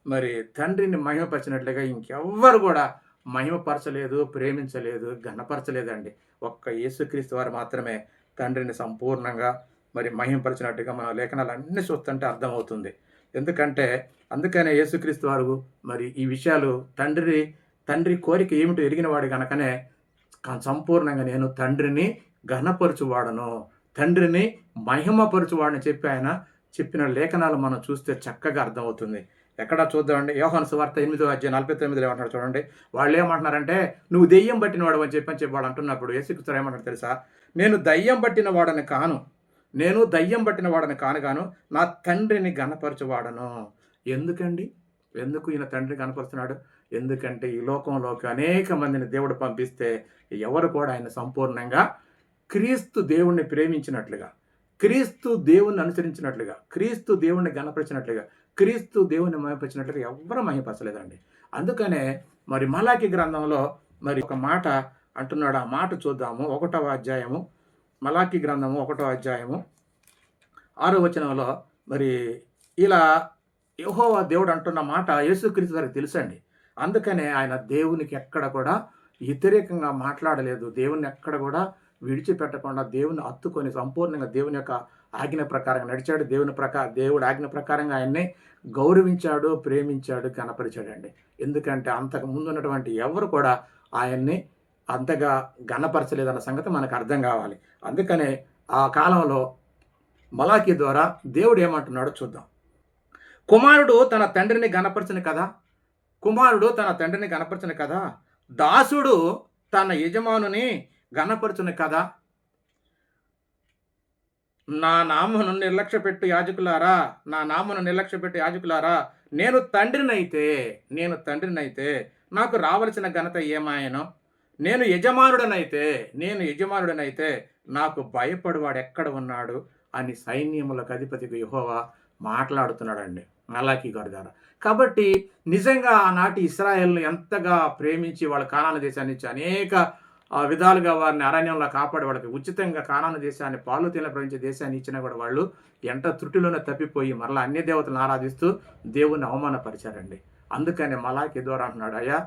S1: మరి తండ్రిని మహిమపరిచినట్లుగా ఇంకెవ్వరు కూడా మహిమపరచలేదు, ప్రేమించలేదు, ఘనపరచలేదండి. ఒక్క యేసుక్రీస్తు వారు మాత్రమే తండ్రిని సంపూర్ణంగా మరి మహిమపరిచినట్టుగా మన లేఖనాలన్నీ చూస్తుంటే అర్థమవుతుంది. ఎందుకంటే అందుకనే యేసుక్రీస్తు వారు మరి ఈ విషయాలు తండ్రి కోరిక ఏమిటో ఎరిగినవాడు గనకనే సంపూర్ణంగా నేను తండ్రిని ఘనపరచువాడను, తండ్రిని మహిమపరచువాడని చెప్పి ఆయన చెప్పిన లేఖనాలు మనం చూస్తే చక్కగా అర్థమవుతుంది. ఎక్కడ చూద్దామండి, యోహాను సువార్త 8:49 ఏమంటారు చూడండి. వాళ్ళు ఏమంటున్నారంటే నువ్వు దెయ్యం పట్టిన వాడు అని చెప్పి వాడు అంటున్నప్పుడు యేసుక్రీస్తు ఏమంటారు తెలుసా? నేను దయ్యం పట్టిన వాడని కాను, నేను దయ్యం పట్టిన వాడని కాను, నా తండ్రిని ఘనపరచువాడను. ఎందుకండి? ఎందుకు ఈయన తండ్రిని కనపరుస్తున్నాడు? ఎందుకంటే ఈ లోకంలోకి అనేక మందిని దేవుడు పంపిస్తే ఎవరు కూడా ఆయన సంపూర్ణంగా క్రీస్తు దేవుణ్ణి ప్రేమించినట్లుగా, క్రీస్తు దేవుణ్ణి అనుసరించినట్లుగా, క్రీస్తు దేవుణ్ణి గణపరిచినట్లుగా, క్రీస్తు దేవుణ్ణి మహిమపరిచినట్లుగా ఎవ్వరూ మహిమపరచలేదండి. అందుకనే మరి మలాకి గ్రంథంలో మరి ఒక మాట అంటున్నాడు. ఆ మాట చూద్దాము. 1వ అధ్యాయము, మలాకి గ్రంథము 1వ అధ్యాయము 6వ వచనంలో మరి ఇలా యెహోవా దేవుడు అంటున్న మాట యేసుక్రీస్తు గారికి తెలుసండి. అందుకనే ఆయన దేవునికి ఎక్కడ కూడా వ్యతిరేకంగా మాట్లాడలేదు. దేవుని ఎక్కడ కూడా విడిచిపెట్టకుండా దేవుని హత్తుకొని సంపూర్ణంగా దేవుని యొక్క ఆజ్ఞ ప్రకారంగా నడిచాడు. దేవుడు ఆజ్ఞ ప్రకారంగా ఆయన్ని గౌరవించాడు, ప్రేమించాడు, ఘనపరిచాడండి. ఎందుకంటే అంతకు ముందు ఉన్నటువంటి ఎవరు కూడా ఆయన్ని అంతగా ఘనపరచలేదన్న సంగతి మనకు అర్థం కావాలి. అందుకనే ఆ కాలంలో మలాకి ద్వారా దేవుడు ఏమంటున్నాడో చూద్దాం. కుమారుడు తన తండ్రిని ఘనపరచను కదా, కుమారుడు తన తండ్రిని ఘనపరచను కదా, దాసుడు తన యజమానుని ఘనపరచును కదా. నా నామమును నిర్లక్ష్యపెట్టు యాజకులారా, నా నామమును నిర్లక్ష్యపెట్టు యాజకులారా, నేను తండ్రినైతే నాకు రావలసిన ఘనత ఏమాయనో, నేను యజమానుడనైతే నాకు భయపడువాడు ఎక్కడ ఉన్నాడు అని సైన్యములకు అధిపతికి యెహోవా మాట్లాడుతున్నాడండి మలాకి గారి ద్వారా. కాబట్టి నిజంగా ఆనాటి ఇశ్రాయేలును ఎంతగా ప్రేమించి వాళ్ళ కానాను దేశాన్ని ఇచ్చి అనేక విధాలుగా వారిని అరణ్యంలో కాపాడి వాళ్ళకి ఉచితంగా కానాను దేశాన్ని, పాలు తేనె ప్రవహించే దేశాన్ని ఇచ్చినా కూడా వాళ్ళు ఎంట త్రుటిలోనే తప్పిపోయి మరలా అన్య దేవతలను ఆరాధిస్తూ దేవుణ్ణి అవమానపరిచారండి. అందుకని మలాకి ద్వారా అంటున్నాడు, అయ్యా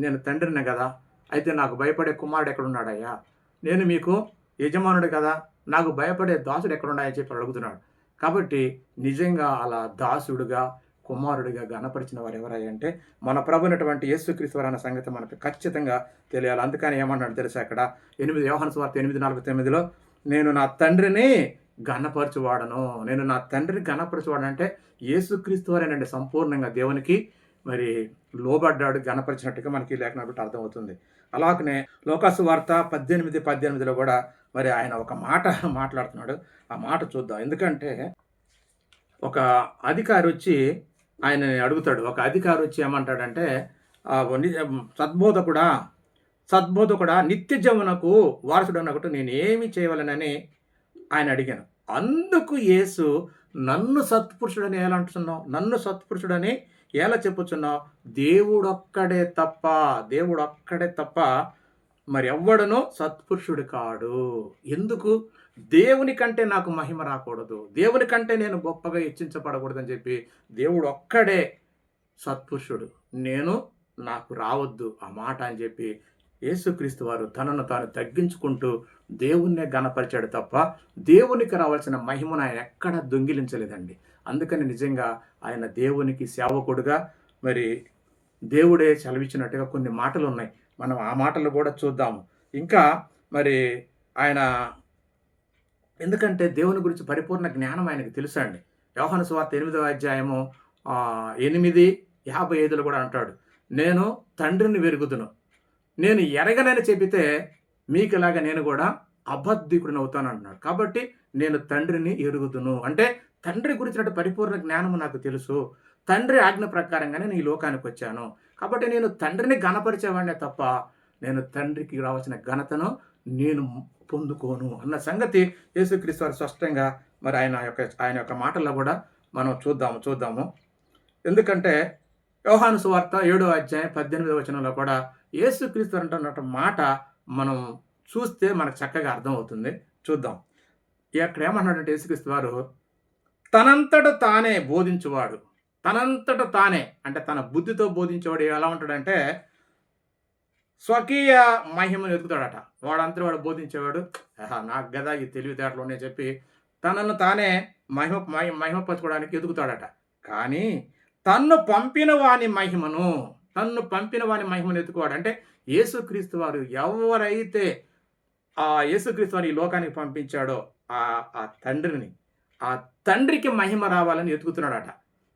S1: నేను తండ్రిని కదా, అయితే నాకు భయపడే కుమారుడు ఎక్కడున్నాడయ్యా, నేను మీకు యజమానుడు కదా, నాకు భయపడే దాసుడు ఎక్కడున్నాయని చెప్పి అడుగుతున్నాడు. కాబట్టి నిజంగా అలా దాసుడుగా, కుమారుడిగా ఘనపరిచిన వారు ఎవరంటే మన ప్రభునటువంటి యేసుక్రీస్తు వారు అన్న సంగతి మనకు ఖచ్చితంగా తెలియాలి. అందుకని ఏమన్నాడు తెలుసా, అక్కడ యోహాను సువార్త 8:49 నేను నా తండ్రిని ఘనపరచువాడను, నేను నా తండ్రిని ఘనపరచువాడను అంటే యేసుక్రీస్తు వారేనండి సంపూర్ణంగా దేవునికి మరి లోబడ్డాడు, ఘనపరిచినట్టుగా మనకి లేఖనాన్ని బట్టి అర్థమవుతుంది. అలాగనే లోకాసు వార్త 18:18 కూడా మరి ఆయన ఒక మాట మాట్లాడుతున్నాడు. ఆ మాట చూద్దాం. ఎందుకంటే ఒక అధికారి వచ్చి ఆయనని అడుగుతాడు. ఒక అధికారి వచ్చి ఏమంటాడంటే, సద్బోధకుడా నిత్య జీవనకు వారసుడన్నట్టు నేను ఏమి చేయవలనని ఆయన అడిగాను. అందుకు యేసు నన్ను సత్పురుషుడని ఎలా అంటున్నావు, నన్ను సత్పురుషుడని ఎలా చెప్పుచున్నావు, దేవుడొక్కడే తప్ప మరి ఎవ్వడనో సత్పురుషుడు కాడు. ఎందుకు? దేవుని కంటే నాకు మహిమ రాకూడదు, దేవుని కంటే నేను గొప్పగా హెచ్చించబడకూడదని చెప్పి దేవుడు ఒక్కడే సత్పురుషుడు, నాకు రావద్దు ఆ మాట అని చెప్పి యేసుక్రీస్తు వారు తనను తాను తగ్గించుకుంటూ దేవుణ్ణే ఘనపరిచాడు తప్ప దేవునికి రావాల్సిన మహిమను ఆయన ఎక్కడా దొంగిలించలేదండి. అందుకని నిజంగా ఆయన దేవునికి సేవకుడుగా మరి దేవుడే సెలవిచ్చినట్టుగా కొన్ని మాటలు ఉన్నాయి. మనం ఆ మాటలు కూడా చూద్దాము. ఇంకా మరి ఆయన ఎందుకంటే దేవుని గురించి పరిపూర్ణ జ్ఞానం ఆయనకు తెలుసా అండి. యోహాను సువార్త 8వ అధ్యాయము 8:55 కూడా అంటాడు, నేను తండ్రిని వెరుగుదును, నేను ఎరగనని చెబితే మీకులాగా నేను కూడా అబద్ధికుడిని అవుతాను అంటున్నాడు. కాబట్టి నేను తండ్రిని ఎరుగుదును అంటే తండ్రి గురించినట్టు పరిపూర్ణ జ్ఞానము నాకు తెలుసు, తండ్రి ఆజ్ఞ ప్రకారంగానే నేను ఈ లోకానికి వచ్చాను. కాబట్టి నేను తండ్రిని ఘనపరిచేవాడినే తప్ప నేను తండ్రికి రావాల్సిన ఘనతను నేను పొందుకోను అన్న సంగతి యేసుక్రీస్తు వారు స్పష్టంగా మరి ఆయన యొక్క మాటల్లో కూడా మనం చూద్దాము. ఎందుకంటే యోహాను సువార్త 7వ అధ్యాయం 18వ వచనంలో కూడా యేసుక్రీస్తు అంటున్న మాట మనం చూస్తే మనకు చక్కగా అర్థమవుతుంది. చూద్దాం. ఇక్కడ ఏమన్నాడంటే యేసుక్రీస్తు వారు తనంతట తానే బోధించువాడు, తనంతట తానే అంటే తన బుద్ధితో బోధించేవాడు ఎలా ఉంటాడంటే స్వకీయ మహిమను ఎదుగుతాడట. వాడంతా వాడు బోధించేవాడు, నాకు గదా ఈ తెలివితేటలు ఉన్నాయని చెప్పి తనను తానే మహిమపరచుకోవడానికి ఎదుగుతాడట. కానీ తన్ను పంపిన వాని మహిమను ఎత్తుకోవాడు. అంటే యేసుక్రీస్తు వారు ఎవరైతే యేసుక్రీస్తు వారు ఈ లోకానికి పంపించాడో ఆ తండ్రిని, ఆ తండ్రికి మహిమ రావాలని ఎతుకుతున్నాడట.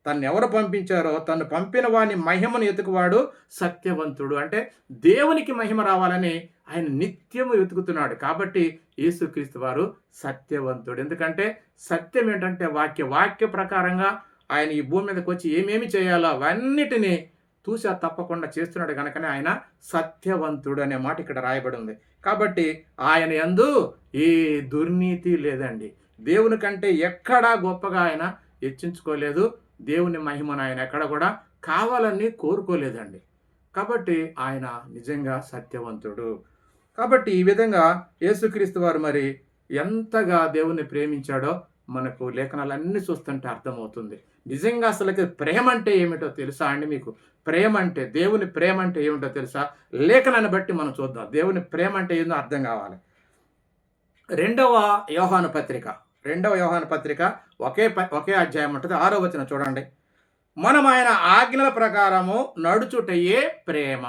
S1: తను ఎవరు పంపించారో తను పంపిన వాని మహిమను ఎతుకువాడు సత్యవంతుడు. అంటే దేవునికి మహిమ రావాలని ఆయన నిత్యము వెతుకుతున్నాడు. కాబట్టి యేసుక్రీస్తు వారు సత్యవంతుడు. ఎందుకంటే సత్యం ఏంటంటే వాక్య ప్రకారంగా ఆయన ఈ భూమి మీదకి వచ్చి ఏమేమి చేయాలో అవన్నిటినీ తూచా తప్పకుండా చేస్తున్నాడు కనుకనే ఆయన సత్యవంతుడు అనే మాట ఇక్కడ రాయబడి ఉంది. కాబట్టి ఆయన యందు ఏ దుర్నీతి లేదండి. దేవుని కంటే ఎక్కడా గొప్పగా ఆయన హెచ్చించుకోలేదు. దేవుని మహిమను ఆయన ఎక్కడ కూడా కావాలని కోరుకోలేదండి. కాబట్టి ఆయన నిజంగా సత్యవంతుడు. కాబట్టి ఈ విధంగా యేసుక్రీస్తు వారు మరి ఎంతగా దేవుని ప్రేమించాడో మనకు లేఖనాలన్నీ చూస్తుంటే అర్థమవుతుంది. నిజంగా అసలుకి ప్రేమ అంటే ఏమిటో తెలుసా అండి మీకు? ప్రేమ అంటే, దేవుని ప్రేమ అంటే ఏమిటో తెలుసా? లేఖనాన్ని బట్టి మనం చూద్దాం. దేవుని ప్రేమ అంటే ఏందో అర్థం కావాలి. రెండవ యోహాను పత్రిక ఒకే అధ్యాయం ఉంటుంది. 6వ వచనం చూడండి. మనం ఆయన ఆజ్ఞల ప్రకారము నడుచుటయే ప్రేమ.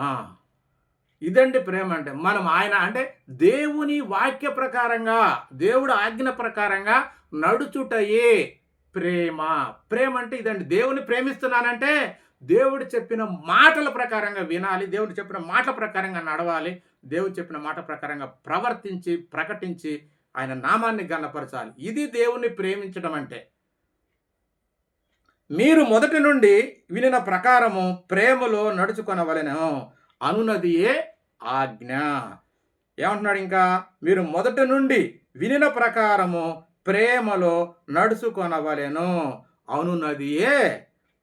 S1: ఇదండి ప్రేమ అంటే. మనం ఆయన అంటే దేవుని వాక్య ప్రకారంగా, దేవుడు ఆజ్ఞ ప్రకారంగా నడుచుటయే ప్రేమ. ప్రేమ అంటే ఇదండి. దేవుని ప్రేమిస్తున్నానంటే దేవుడు చెప్పిన మాటల ప్రకారంగా వినాలి, దేవుడు చెప్పిన మాటల ప్రకారంగా నడవాలి, దేవుడు చెప్పిన మాట ప్రకారంగా ప్రవర్తించి ప్రకటించి ఆయన నామాన్ని గణపరచాలి. ఇది దేవుని ప్రేమించడం అంటే. మీరు మొదటి నుండి వినిన ప్రకారము ప్రేమలో నడుచుకొనవలెను అనునదియే ఆజ్ఞ. ఏమంటున్నాడు ఇంకా? మీరు మొదటి నుండి వినిన ప్రకారము ప్రేమలో నడుచుకొనవలెను అనునదియే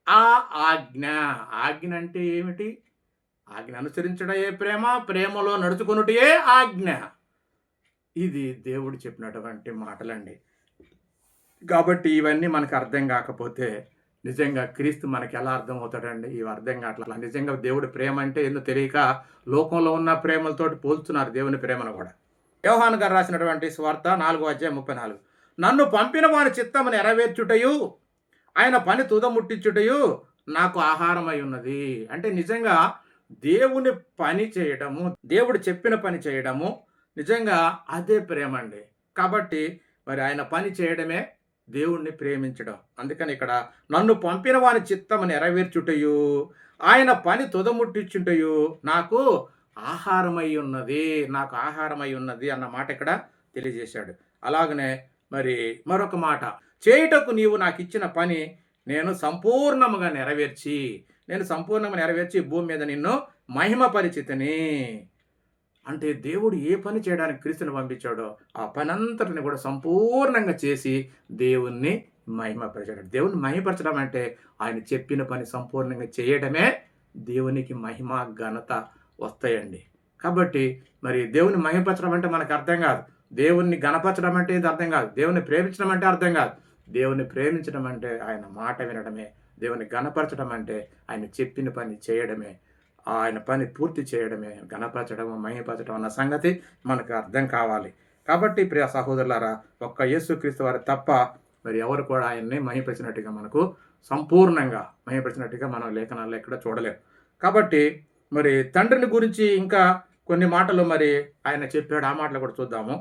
S1: ఆ ఆజ్ఞ. ఆజ్ఞ అంటే ఏమిటి? ఆజ్ఞ అనుసరించడమే ప్రేమ, ప్రేమలో నడుచుకొనుటయే ఆజ్ఞ. ఇది దేవుడు చెప్పినటువంటి మాటలండి. కాబట్టి ఇవన్నీ మనకు అర్థం కాకపోతే నిజంగా క్రీస్తు మనకి ఎలా అర్థం అవుతాడండి? ఇవి అర్థం కావట్లా. నిజంగా దేవుడి ప్రేమ అంటే ఏందో తెలియక లోకంలో ఉన్న ప్రేమలతోటి పోల్చున్నారు దేవుని ప్రేమను కూడా. యోహాను గారు రాసినటువంటి సువార్త 4వ అధ్యాయం 34. నన్ను పంపిన వాని చిత్తము నెరవేర్చుటయు ఆయన పని తుదముట్టించుటయు నాకు ఆహారమై ఉన్నది. అంటే నిజంగా దేవుని పని చేయడము, దేవుడు చెప్పిన పని చేయడము నిజంగా అదే ప్రేమ అండి. కాబట్టి మరి ఆయన పని చేయడమే దేవుణ్ణి ప్రేమించడం. అందుకని ఇక్కడ నన్ను పంపిన వాని చిత్తము నెరవేర్చుటయు ఆయన పని తుదముట్టించుటయు నాకు ఆహారమై ఉన్నది అన్న మాట ఇక్కడ తెలియజేశాడు. అలాగనే మరి మరొక మాట, చేయుటకు నీవు నాకు ఇచ్చిన పని నేను సంపూర్ణంగా నెరవేర్చి భూమి మీద నిన్ను మహిమపరిచితిని. అంటే దేవుడు ఏ పని చేయడానికి క్రీస్తుని పంపించాడో ఆ పని అంతటిని కూడా సంపూర్ణంగా చేసి దేవుణ్ణి మహిమపరిచాడు. దేవుని మహిమపరచడం అంటే ఆయన చెప్పిన పని సంపూర్ణంగా చేయడమే దేవునికి మహిమ ఘనత వస్తాయండి. కాబట్టి మరి దేవుని మహిమపరచడం అంటే మనకు అర్థం కాదు, దేవుణ్ణి గణపరచడం అంటే ఇది అర్థం కాదు, దేవుని ప్రేమించడం అంటే అర్థం కాదు. దేవుని ప్రేమించడం అంటే ఆయన మాట వినడమే, దేవుని గణపరచడం అంటే ఆయన చెప్పిన పని చేయడమే, ఆయన పని పూర్తి చేయడమే గణపరచడం మహిమపరచడం అన్న సంగతి మనకు అర్థం కావాలి. కాబట్టి ప్రియ సహోదరులారా, ఒక్క యేసుక్రీస్తు వారు తప్ప మరి ఎవరు కూడా ఆయన్ని మహిమపరిచినట్టుగా మనకు సంపూర్ణంగా మహిమపరిచినట్టుగా మనం లేఖనాల్లో ఎక్కడ చూడలేము. కాబట్టి మరి తండ్రిని గురించి ఇంకా కొన్ని మాటలు మరి ఆయన చెప్పాడు. ఆ మాటలు కూడా చూద్దాము.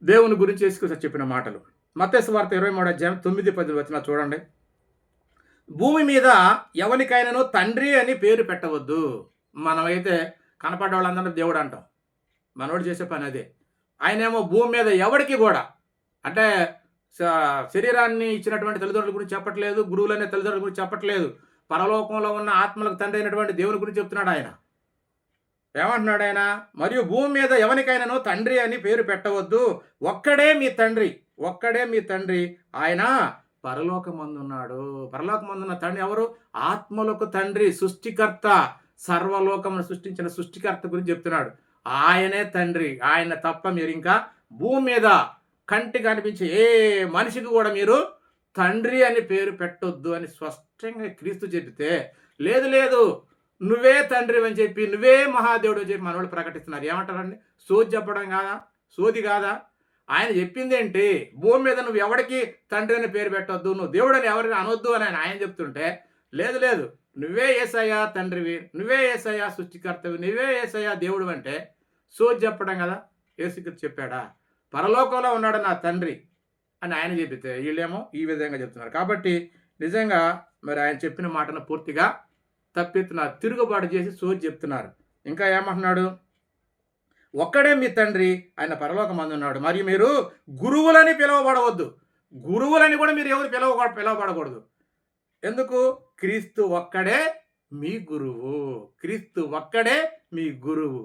S1: దేవుని గురించి యేసుక్రీస్తు చెప్పిన మాటలు మత్తయి సువార్త 23వ అధ్యాయం 9-10 వచనాలు చూడండి. భూమి మీద ఎవరికైనాను తండ్రి అని పేరు పెట్టవద్దు. మనమైతే కనపడ్డ వాళ్ళందరూ దేవుడు అంటాం, మనోడు చేసే పని అదే. ఆయనేమో భూమి మీద ఎవరికి కూడా అంటే శరీరాన్ని ఇచ్చినటువంటి తల్లిదండ్రుల గురించి చెప్పట్లేదు, గురువులనే తల్లిదండ్రుల గురించి చెప్పట్లేదు, పరలోకంలో ఉన్న ఆత్మలకు తండ్రి అయినటువంటి దేవుని గురించి చెప్తున్నాడు ఆయన. ఏమంటున్నాడు ఆయన? మరియు భూమి మీద ఎవరికైనాను తండ్రి అని పేరు పెట్టవద్దు, ఒక్కడే మీ తండ్రి ఆయన పరలోకమందున్నాడు. పరలోకమందున్న తండ్రి ఎవరు? ఆత్మలకు తండ్రి, సృష్టికర్త, సర్వలోకమును సృష్టించిన సృష్టికర్త గురించి చెప్తున్నాడు. ఆయనే తండ్రి. ఆయన తప్ప మీరు ఇంకా భూమి మీద కంటికి కనిపించే ఏ మనిషికి కూడా మీరు తండ్రి అని పేరు పెట్టొద్దు అని స్పష్టంగా క్రీస్తు చెబితే, లేదు నువ్వే తండ్రి అని చెప్పి, నువ్వే మహాదేవుడు అని చెప్పి మనోళ్ళు ప్రకటిస్తున్నారు. ఏమంటారండి? సోది చెప్పడం కాదా? సోది కాదా? ఆయన చెప్పిందేంటి? భూమి మీద నువ్వు ఎవడికి తండ్రి అని పేరు పెట్టొద్దు, నువ్వు దేవుడని ఎవరిని అనొద్దు అని ఆయన చెప్తుంటే, లేదు లేదు నువ్వే యేసయ్య తండ్రివి, నువ్వే యేసయ్య సృష్టికర్తవి, నువ్వే యేసయ్య దేవుడు అంటే సోది చెప్పడం కదా? యేసుక్రీస్తు చెప్పాడా? పరలోకంలో ఉన్నాడు నా తండ్రి అని ఆయన చెబితే వీళ్ళేమో ఈ విధంగా చెప్తున్నారు. కాబట్టి నిజంగా మరి ఆయన చెప్పిన మాటను పూర్తిగా తప్పెత్తున్నారు, తిరుగుబాటు చేసి సోది చెప్తున్నారు. ఇంకా ఏమంటున్నాడు? ఒక్కడే మీ తండ్రి, ఆయన పరలోకమందున్నాడు, మరియు మీరు గురువులని పిలువబడవద్దు. గురువులని కూడా మీరు ఎవరు పిలువబడకూడదు. ఎందుకు? క్రీస్తు ఒక్కడే మీ గురువు. క్రీస్తు ఒక్కడే మీ గురువు.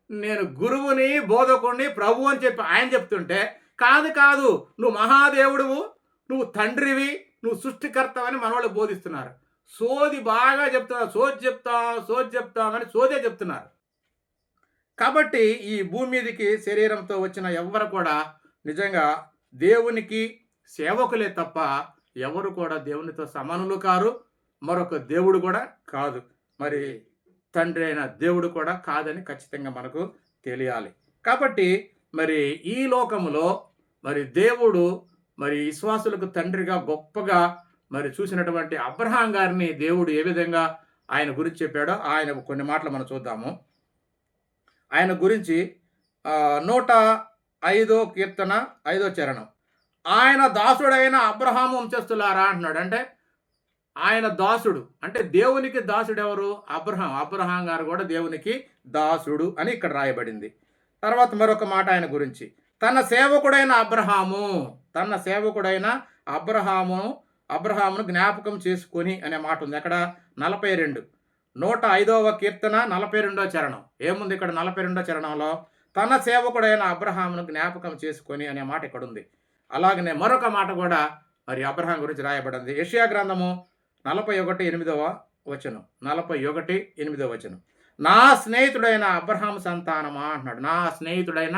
S1: నేను గురువుని, బోధకుడిని, ప్రభు అని చెప్పి ఆయన చెప్తుంటే, కాదు కాదు నువ్వు మహాదేవుడువు, నువ్వు తండ్రివి, నువ్వు సృష్టికర్తవని మనవాళ్ళు బోధిస్తున్నారు. సోది బాగా చెప్తున్నారు. సోది చెప్తామని సోదే చెప్తున్నారు. కాబట్టి ఈ భూమి మీదకి శరీరంతో వచ్చిన ఎవ్వరు కూడా నిజంగా దేవునికి సేవకులే తప్ప ఎవరు కూడా దేవునితో సమానులు కారు, మరొక దేవుడు కూడా కాదు. మరి తండ్రి అయిన దేవుడు కూడా కాదని ఖచ్చితంగా మనకు తెలియాలి. కాబట్టి మరి ఈ లోకములో మరి దేవుడు మరి విశ్వాసులకు తండ్రిగా గొప్పగా మరి చూసినటువంటి అబ్రహాం గారిని దేవుడు ఏ విధంగా ఆయన గురించి చెప్పాడో ఆయన కొన్ని మాటలు మనం చూద్దాము. ఆయన గురించి 105 కీర్తన 5వ చరణం, ఆయన దాసుడైన అబ్రహాము వంశస్థులారా అంటున్నాడు. అంటే ఆయన దాసుడు అంటే దేవునికి దాసుడు ఎవరు? అబ్రహాం గారు కూడా దేవునికి దాసుడు అని ఇక్కడ రాయబడింది. తర్వాత మరొక మాట ఆయన గురించి, తన సేవకుడైన అబ్రహామును జ్ఞాపకం చేసుకొని అనే మాట ఉంది. అక్కడ 42 105వ కీర్తన 42వ చరణం ఏముంది? ఇక్కడ 42వ చరణంలో తన సేవకుడైన అబ్రహామును జ్ఞాపకం చేసుకొని అనే మాట ఇక్కడ ఉంది. అలాగనే మరొక మాట కూడా మరి అబ్రహాం గురించి రాయబడింది. యెషయా గ్రంథము 41:8వ వచనం, 41:8వ వచనం, నా స్నేహితుడైన అబ్రహాము సంతానమా అంటున్నాడు. నా స్నేహితుడైన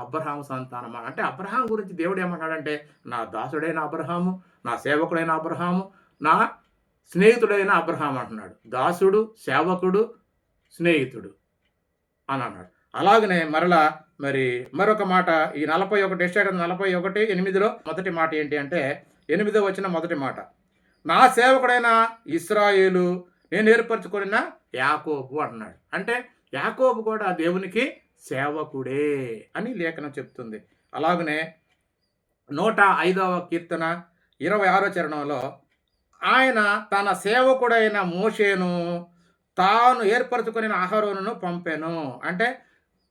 S1: అబ్రహాము సంతానమా అంటే అబ్రహాం గురించి దేవుడు ఏమంటాడంటే, నా దాసుడైన అబ్రహాము, నా సేవకుడైన అబ్రహాము, నా స్నేహితుడైన అబ్రహాం అంటున్నాడు. దాసుడు, సేవకుడు, స్నేహితుడు అని అన్నాడు. అలాగనే మరలా మరి మరొక మాట ఈ 41 యెషయా 41:8లో మొదటి మాట ఏంటి అంటే 8వ వచనం మొదటి మాట, నా సేవకుడైన ఇశ్రాయేలు నేను ఏర్పరచుకున్న యాకోబు అంటున్నాడు. అంటే యాకోబు కూడా దేవునికి సేవకుడే అని లేఖనం చెప్తుంది. అలాగనే 105వ కీర్తన 26వ చరణంలో ఆయన తన సేవకుడైన మోషేను తాను ఏర్పరచుకుని అహరోనును పంపెను. అంటే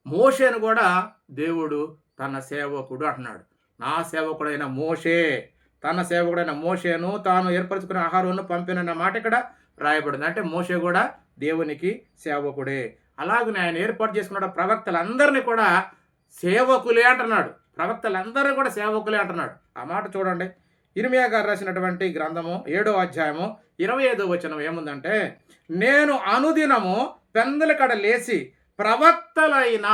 S1: మోషేను కూడా దేవుడు తన సేవకుడు అంటున్నాడు. నా సేవకుడైన మోషే, తన సేవకుడైన మోషేను తాను ఏర్పరచుకుని అహరోనును పంపెనన్న మాట ఇక్కడ రాయబడింది. అంటే మోషే కూడా దేవునికి సేవకుడే. అలాగనే ఆయన ఏర్పాటు చేసుకున్న ప్రవక్తలందరినీ కూడా సేవకులే అంటున్నాడు. ప్రవక్తలందరినీ కూడా సేవకులే అంటున్నాడు. ఆ మాట చూడండి. ఇర్మియా గారు రాసినటువంటి గ్రంథము 7వ అధ్యాయము 25వ వచనం ఏముందంటే, నేను అనుదినము పెందల కడ లేచి ప్రవక్తలైన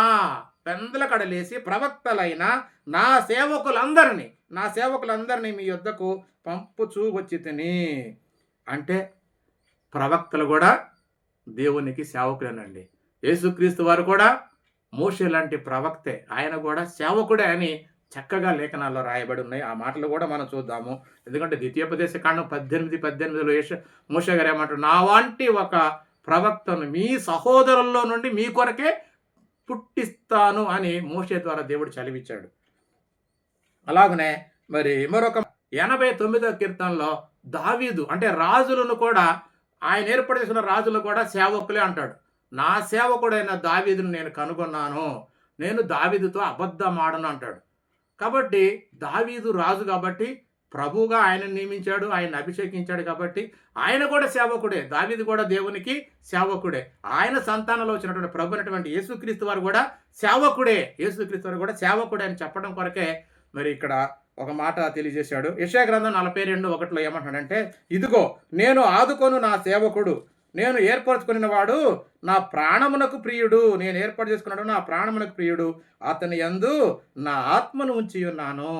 S1: నా సేవకులందరినీ మీ యొద్దకు పంపుచూ వచ్చి తిని. అంటే ప్రవక్తలు కూడా దేవునికి సేవకులేనండి. యేసుక్రీస్తు వారు కూడా మోషే లాంటి ప్రవక్తే, ఆయన కూడా సేవకుడే అని చక్కగా లేఖనాల్లో రాయబడి ఉన్నాయి. ఆ మాటలు కూడా మనం చూద్దాము. ఎందుకంటే ద్వితీయోపదేశ కాండం 18:18లో మోషే గారు ఏమంటారు, నా వంటి ఒక ప్రవక్తను మీ సహోదరుల్లో నుండి మీ కొరకే పుట్టిస్తాను అని మోషే ద్వారా దేవుడు చలివిచ్చాడు. అలాగనే మరి మరొక 89వ కీర్తనలో దావీదు అంటే రాజులను కూడా ఆయన ఏర్పాటు చేసుకున్న రాజులు కూడా సేవకులే అంటాడు. నా సేవకుడైన దావీదును నేను కనుగొన్నాను, నేను దావీదుతో అబద్ధం ఆడను అంటాడు. కాబట్టి దావీదు రాజు కాబట్టి ప్రభువుగా ఆయన నియమించాడు, ఆయన అభిషేకించాడు కాబట్టి ఆయన కూడా సేవకుడే. దావీదు కూడా దేవునికి సేవకుడే. ఆయన సంతానంలో వచ్చినటువంటి ప్రభు అయినటువంటి యేసుక్రీస్తు వారు కూడా సేవకుడే. యేసుక్రీస్తు వారు కూడా సేవకుడే అని చెప్పడం కొరకే మరి ఇక్కడ ఒక మాట తెలియజేశాడు. యెషయా గ్రంథం 42:1లో ఏమంటాడంటే, ఇదిగో నేను ఆదుకొను నా సేవకుడు, నేను ఏర్పరచుకున్న వాడు నా ప్రాణమునకు ప్రియుడు, నేను ఏర్పాటు చేసుకున్నాడు నా ప్రాణమునకు ప్రియుడు, అతని యందు నా ఆత్మను ఉంచి ఉన్నాను,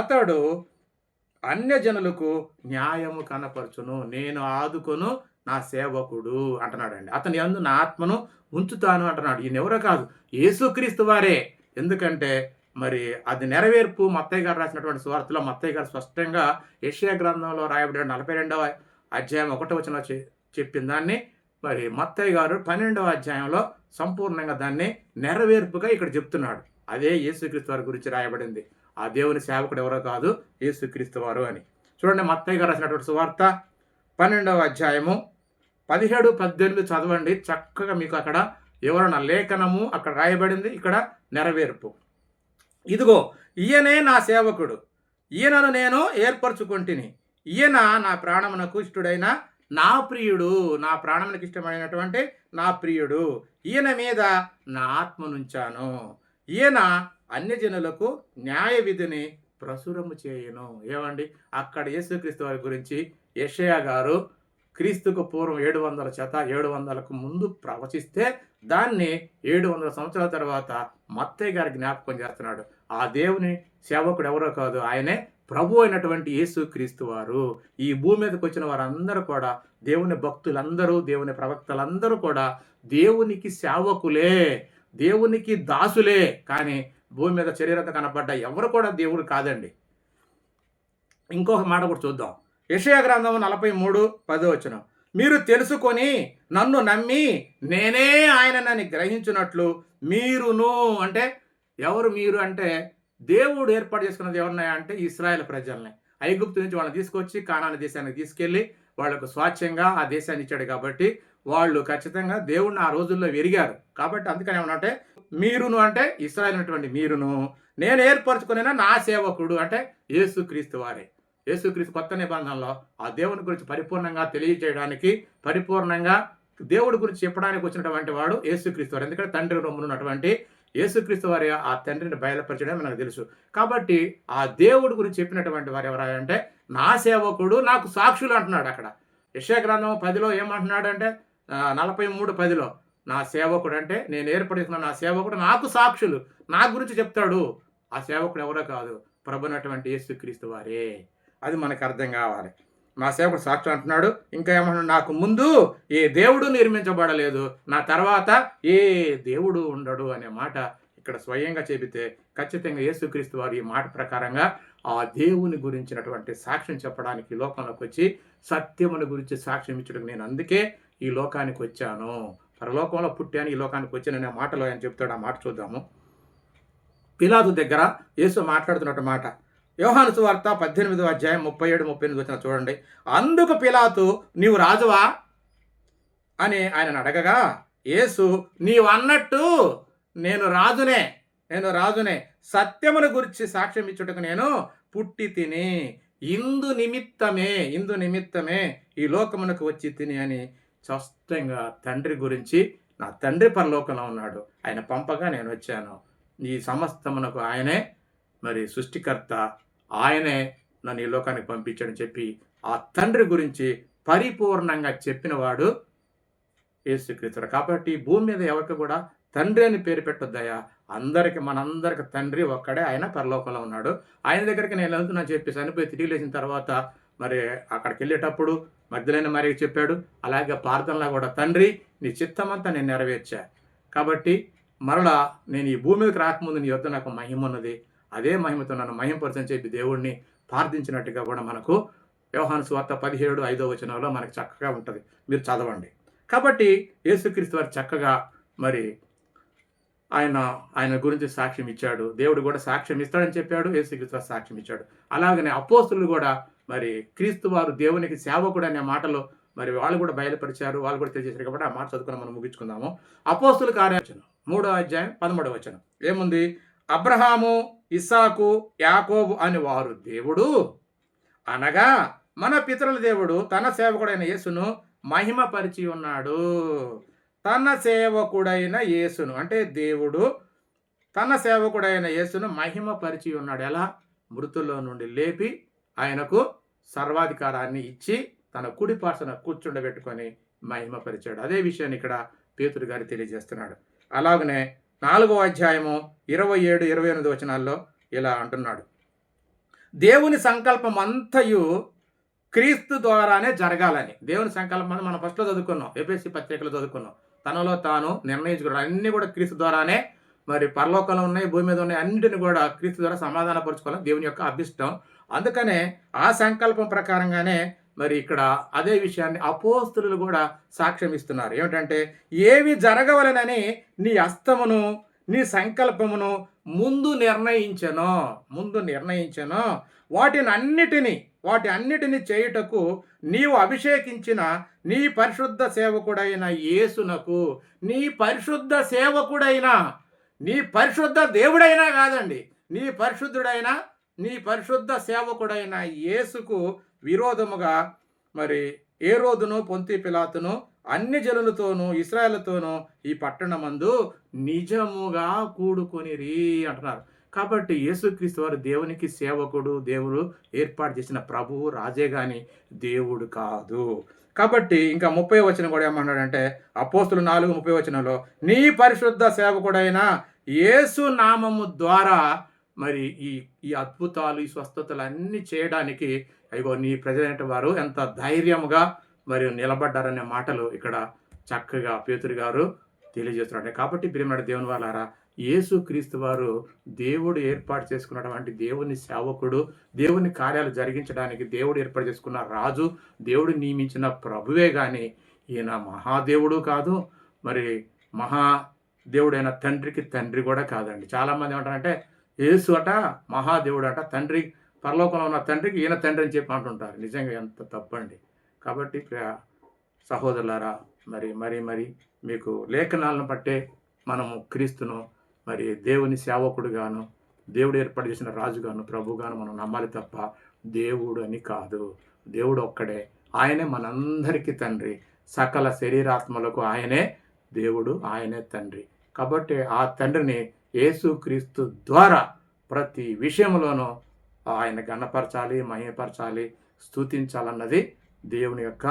S1: అతడు అన్యజనులకు న్యాయము కనపరచును. నేను ఆదుకొను నా సేవకుడు అంటున్నాడండి. అతని యందు నా ఆత్మను ఉంచుతాను అంటున్నాడు. ఈయన ఎవరో కాదు, యేసుక్రీస్తు వారే. ఎందుకంటే మరి అది నెరవేర్పు మత్తయి గారు రాసినటువంటి సువార్తలో మత్తయి గారు స్పష్టంగా యెషయా గ్రంథంలో రాయబడిన 42వ అధ్యాయం 1వ వచనంలో చెప్పిన దాన్ని మరి మత్తయి గారు 12వ అధ్యాయంలో సంపూర్ణంగా దాన్ని నెరవేర్పుగా ఇక్కడ చెప్తున్నాడు. అదే యేసుక్రీస్తు వారి గురించి రాయబడింది. ఆ దేవుని సేవకుడు ఎవరో కాదు, యేసుక్రీస్తు వారు అని. చూడండి, మత్తయి గారు రాసినటువంటి సువార్త 12వ అధ్యాయము 17, 18 చదవండి. చక్కగా మీకు అక్కడ వివరణ లేఖనము అక్కడ రాయబడింది, ఇక్కడ నెరవేర్పు. ఇదిగో ఈయనే నా సేవకుడు, ఈయనను నేను ఏర్పరచుకొంటిని, ఈయన నా ప్రాణమునకు ఇష్టడైన నా ప్రియుడు, నా ప్రాణమునకు ఇష్టమైనటువంటి నా ప్రియుడు, ఈయన మీద నా ఆత్మనుంచాను, ఈయన అన్యజనులకు న్యాయ విధిని ప్రసురము చేయను. ఏమండి, అక్కడ యేసుక్రీస్తు వారి గురించి యెషయా గారు క్రీస్తుకు పూర్వం 700కు ముందు ప్రవచిస్తే దాన్ని 700 సంవత్సరాల తర్వాత మత్తయి గారి జ్ఞాపకం చేస్తున్నాడు. ఆ దేవుని సేవకుడు ఎవరో కాదు, ఆయనే ప్రభు అయినటువంటి యేసుక్రీస్తు వారు. ఈ భూమి మీదకి వచ్చిన వారందరూ కూడా, దేవుని భక్తులందరూ, దేవుని ప్రవక్తలందరూ కూడా దేవునికి సేవకులే, దేవునికి దాసులే. కానీ భూమి మీద శరీరంతో కనపడ్డ ఎవరు కూడా దేవుడు కాదండి. ఇంకొక మాట కూడా చూద్దాం. యెషయా గ్రంథం 43:10 మీరు తెలుసుకొని నన్ను నమ్మి నేనే ఆయనని గ్రహించినట్లు మీరును, అంటే ఎవరు మీరు అంటే దేవుడు ఏర్పాటు చేసుకున్నది ఎవరినాయా అంటే ఇశ్రాయేల్ ప్రజల్ని. ఐగుప్తు నుంచి వాళ్ళని తీసుకొచ్చి కానాను దేశానికి తీసుకెళ్ళి వాళ్ళకు స్వాచ్ఛంగా ఆ దేశాన్ని ఇచ్చాడు. కాబట్టి వాళ్ళు ఖచ్చితంగా దేవుడిని ఆ రోజుల్లో ఎరిగారు. కాబట్టి అందుకని ఏమన్నంటే మీరును అంటే ఇశ్రాయేల్ ఉన్నటువంటి మీరును, నేను ఏర్పరచుకున్న నా సేవకుడు అంటే యేసుక్రీస్తు వారే. యేసుక్రీస్తు కొత్త నిబంధనలో ఆ దేవుని గురించి పరిపూర్ణంగా తెలియజేయడానికి, పరిపూర్ణంగా దేవుడి గురించి చెప్పడానికి వచ్చినటువంటి వాడు యేసుక్రీస్తు వారు. ఎందుకంటే తండ్రి రొమ్మున ఉన్నటువంటి యేసుక్రీస్తు వారి ఆ తండ్రిని బయలుపరచడం మనకు తెలుసు. కాబట్టి ఆ దేవుడి గురించి చెప్పినటువంటి వారు ఎవరంటే నా సేవకుడు, నాకు సాక్షులు అంటున్నాడు. అక్కడ యెషయా గ్రంథం 10లో ఏమంటున్నాడు అంటే 43:10లో నా సేవకుడు అంటే నేను ఏర్పడుతున్న నా సేవకుడు, నాకు సాక్షులు, నా గురించి చెప్తాడు. ఆ సేవకుడు ఎవరో కాదు, ప్రభునటువంటి యేసుక్రీస్తు వారే. అది మనకు అర్థం కావాలి. నా సేవకుడు సాక్షి అంటున్నాడు. ఇంకా ఏమంటున్నాడు, నాకు ముందు ఏ దేవుడు నిర్మించబడలేదు, నా తర్వాత ఏ దేవుడు ఉండడు అనే మాట ఇక్కడ స్వయంగా చెబితే ఖచ్చితంగా యేసుక్రీస్తు వారు ఈ మాట ప్రకారంగా ఆ దేవుని గురించినటువంటి సాక్ష్యం చెప్పడానికి ఈ లోకంలోకి వచ్చి సత్యముని గురించి సాక్ష్యం ఇచ్చడానికి నేను అందుకే ఈ లోకానికి వచ్చాను, పరలోకంలో పుట్టాను, ఈ లోకానికి వచ్చాను అనే మాటలో ఆయన చెప్తాడు. ఆ మాట చూద్దాము. పిలాతు దగ్గర యేసు మాట్లాడుతున్నట్టు మాట యోహాను సువార్త 18వ అధ్యాయం 37-38 చూడండి. అందుకు పిలాతు నీవు రాజువా అని ఆయనను అడగగా యేసు నీవు అన్నట్టు నేను రాజునే, సత్యమును గురించి సాక్ష్యం ఇచ్చుటకు నేను పుట్టి తిని, ఇందు నిమిత్తమే ఈ లోకమునకు వచ్చి తిని అని స్పష్టంగా తండ్రి గురించి, నా తండ్రి పరలోకంలో ఉన్నాడు, ఆయన పంపగా నేను వచ్చాను, ఈ సమస్తమునకు ఆయనే మరి సృష్టికర్త, ఆయనే నన్ను ఈ లోకానికి పంపించాడని చెప్పి ఆ తండ్రి గురించి పరిపూర్ణంగా చెప్పినవాడు యేసుక్రీస్తు. కాబట్టి భూమి మీద ఎవరికి కూడా తండ్రి అని పేరు పెట్టొద్దయా, మనందరికి తండ్రి ఒక్కడే, ఆయన పరలోకంలో ఉన్నాడు. ఆయన దగ్గరికి నేను వెళ్తున్నాను చెప్పి చనిపోయి తిరిగి లేచిన తర్వాత మరి అక్కడికి వెళ్ళేటప్పుడు మగ్దలేనే మరియకి చెప్పాడు. అలాగే ప్రార్థనలో కూడా తండ్రి నీ చిత్తమంతా నేను నెరవేర్చా, కాబట్టి మరలా నేను ఈ భూమి మీదకి రాకముందు నీ యొద్ద నాకు మహిమ ఉన్నది, అదే మహిమతో నన్ను మహిమపరచని చెప్పి దేవుణ్ణి ప్రార్థించినట్టుగా కూడా మనకు యోహాను సువార్త 17:5 మనకు చక్కగా ఉంటుంది, మీరు చదవండి. కాబట్టి యేసుక్రీస్తు వారు చక్కగా మరి ఆయన గురించి సాక్ష్యం ఇచ్చాడు. దేవుడు కూడా సాక్ష్యం ఇస్తాడని చెప్పాడు, యేసుక్రీస్తు వారు సాక్ష్యం ఇచ్చాడు. అలాగనే అపోస్తులు కూడా మరి క్రీస్తు వారు దేవునికి సేవకుడు అనే మాటలు మరి వాళ్ళు కూడా బయలుపరిచారు, వాళ్ళు కూడా తెలియజేశారు. కాబట్టి ఆ మాట చదువుకుని మనం ముగించుకుందాము. అపోస్తుల కార్యాచరణ 3వ అధ్యాయం 13వ వచనం ఏముంది? అబ్రహాము, ఇస్సాకు, యాకోబు అని వారు దేవుడు అనగా మన పితరుల దేవుడు తన సేవకుడైన యేసును మహిమపరిచి ఉన్నాడు. తన సేవకుడైన యేసును అంటే దేవుడు తన సేవకుడైన యేసును మహిమపరిచి ఉన్నాడు. ఎలా? మృతుల్లో నుండి లేపి ఆయనకు సర్వాధికారాన్ని ఇచ్చి తన కుడి పార్శ్వన కూర్చుండబెట్టుకొని మహిమపరిచాడు. అదే విషయాన్ని ఇక్కడ పేతురు గారు తెలియజేస్తున్నాడు. అలాగనే 4వ అధ్యాయము 27-28 వచనాల్లో ఇలా అంటున్నాడు. దేవుని సంకల్పం అంతయు క్రీస్తు ద్వారానే జరగాలని దేవుని సంకల్పం మనం ఫస్ట్లో చదువుకున్నాం, ఎఫెసీ పత్రికలో చదువుకున్నాం. తనలో తాను నిర్ణయించుకున్నాడు. అన్నీ కూడా క్రీస్తు ద్వారానే, మరి పరలోకంలో ఉన్నాయి, భూమి మీద ఉన్నాయి, అన్నిటిని కూడా క్రీస్తు ద్వారా సమాధానపరచుకోవాలని దేవుని యొక్క అభిష్టం. అందుకనే ఆ సంకల్పం ప్రకారంగానే మరి ఇక్కడ అదే విషయాన్ని అపోస్తులు కూడా సాక్ష్యం ఇస్తున్నారు. ఏమిటంటే, ఏవి జరగవలనని నీ హస్తమును నీ సంకల్పమును ముందు నిర్ణయించెనో వాటి అన్నిటిని చేయుటకు నీవు అభిషేకించిన నీ పరిశుద్ధ సేవకుడైన యేసునకు, నీ పరిశుద్ధ దేవుడైనా కాదండి, నీ పరిశుద్ధ సేవకుడైన యేసుకు విరోధముగా మరి హేరోదును పొంతి పిలాతును అన్ని జనులతోనూ ఇశ్రాయేలుతోనూ ఈ పట్టణమందు నిజముగా కూడుకొనిరి అంటున్నారు. కాబట్టి యేసుక్రీస్తు వారు దేవునికి సేవకుడు, దేవుడు ఏర్పాటు చేసిన ప్రభువు, రాజే గాని దేవుడు కాదు. కాబట్టి ఇంకా 30వ వచనం కూడా ఏమన్నాడంటే, అపోస్తులు 4:30 వచనంలో, నీ పరిశుద్ధ సేవకుడైన యేసు నామము ద్వారా మరి ఈ అద్భుతాలు, ఈ స్వస్థతలు అన్నీ చేయడానికి అయ్యో నీ ప్రజలైన వారు ఎంత ధైర్యముగా మరియు నిలబడ్డారనే మాటలు ఇక్కడ చక్కగా పేతురు గారు తెలియజేస్తున్నాడు. కాబట్టి ప్రియమైన దేవుని వాళ్ళారా, యేసుక్రీస్తు వారు దేవుడు ఏర్పాటు చేసుకున్నటువంటి దేవుని సేవకుడు, దేవుని కార్యాలు జరిగించడానికి దేవుడు ఏర్పాటు చేసుకున్న రాజు, దేవుడు నియమించిన ప్రభువే కానీ ఈయన మహాదేవుడు కాదు, మరి మహాదేవుడైన తండ్రికి తండ్రి కూడా కాదండి. చాలామంది ఏమంటారంటే, యేసు అట మహాదేవుడు అట, తండ్రి పరలోకంలో ఉన్న తండ్రికి ఈయన తండ్రి అని చెప్పి అంటుంటారు. నిజంగా ఎంత తప్పండి. కాబట్టి సహోదరులారా, మరి మీకు లేఖనాలను బట్టే మనము క్రీస్తును మరి దేవుని సేవకుడుగాను, దేవుడు ఏర్పాటు చేసిన రాజుగాను, ప్రభుగాను మనం నమ్మాలి తప్ప దేవుడు అని కాదు. దేవుడు ఒక్కడే, ఆయనే మనందరికీ తండ్రి, సకల శరీరాత్మలకు ఆయనే దేవుడు, ఆయనే తండ్రి. కాబట్టి ఆ తండ్రిని యేసుక్రీస్తు ద్వారా ప్రతి విషయంలోనూ ఆయన గణపరచాలి, మహిమపరచాలి, స్తుతించాలన్నది దేవుని యొక్క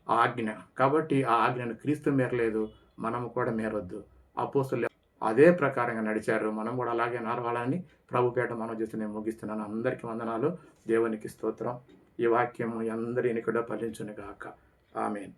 S1: ఆజ్ఞ. కాబట్టి ఆ ఆజ్ఞను క్రీస్తు మేరలేదు, మనము కూడా మేరొద్దు. అపోస్తులు అదే ప్రకారంగా నడిచారు, మనం కూడా అలాగే నడవాలని ప్రభుపేట మనం చేసి నేను ముగిస్తున్నాను. అందరికీ వందనాలు, దేవునికి స్తోత్రం. ఈ వాక్యము అందరి ఎన్నికడో ఫలించును గాక. ఆమేన్.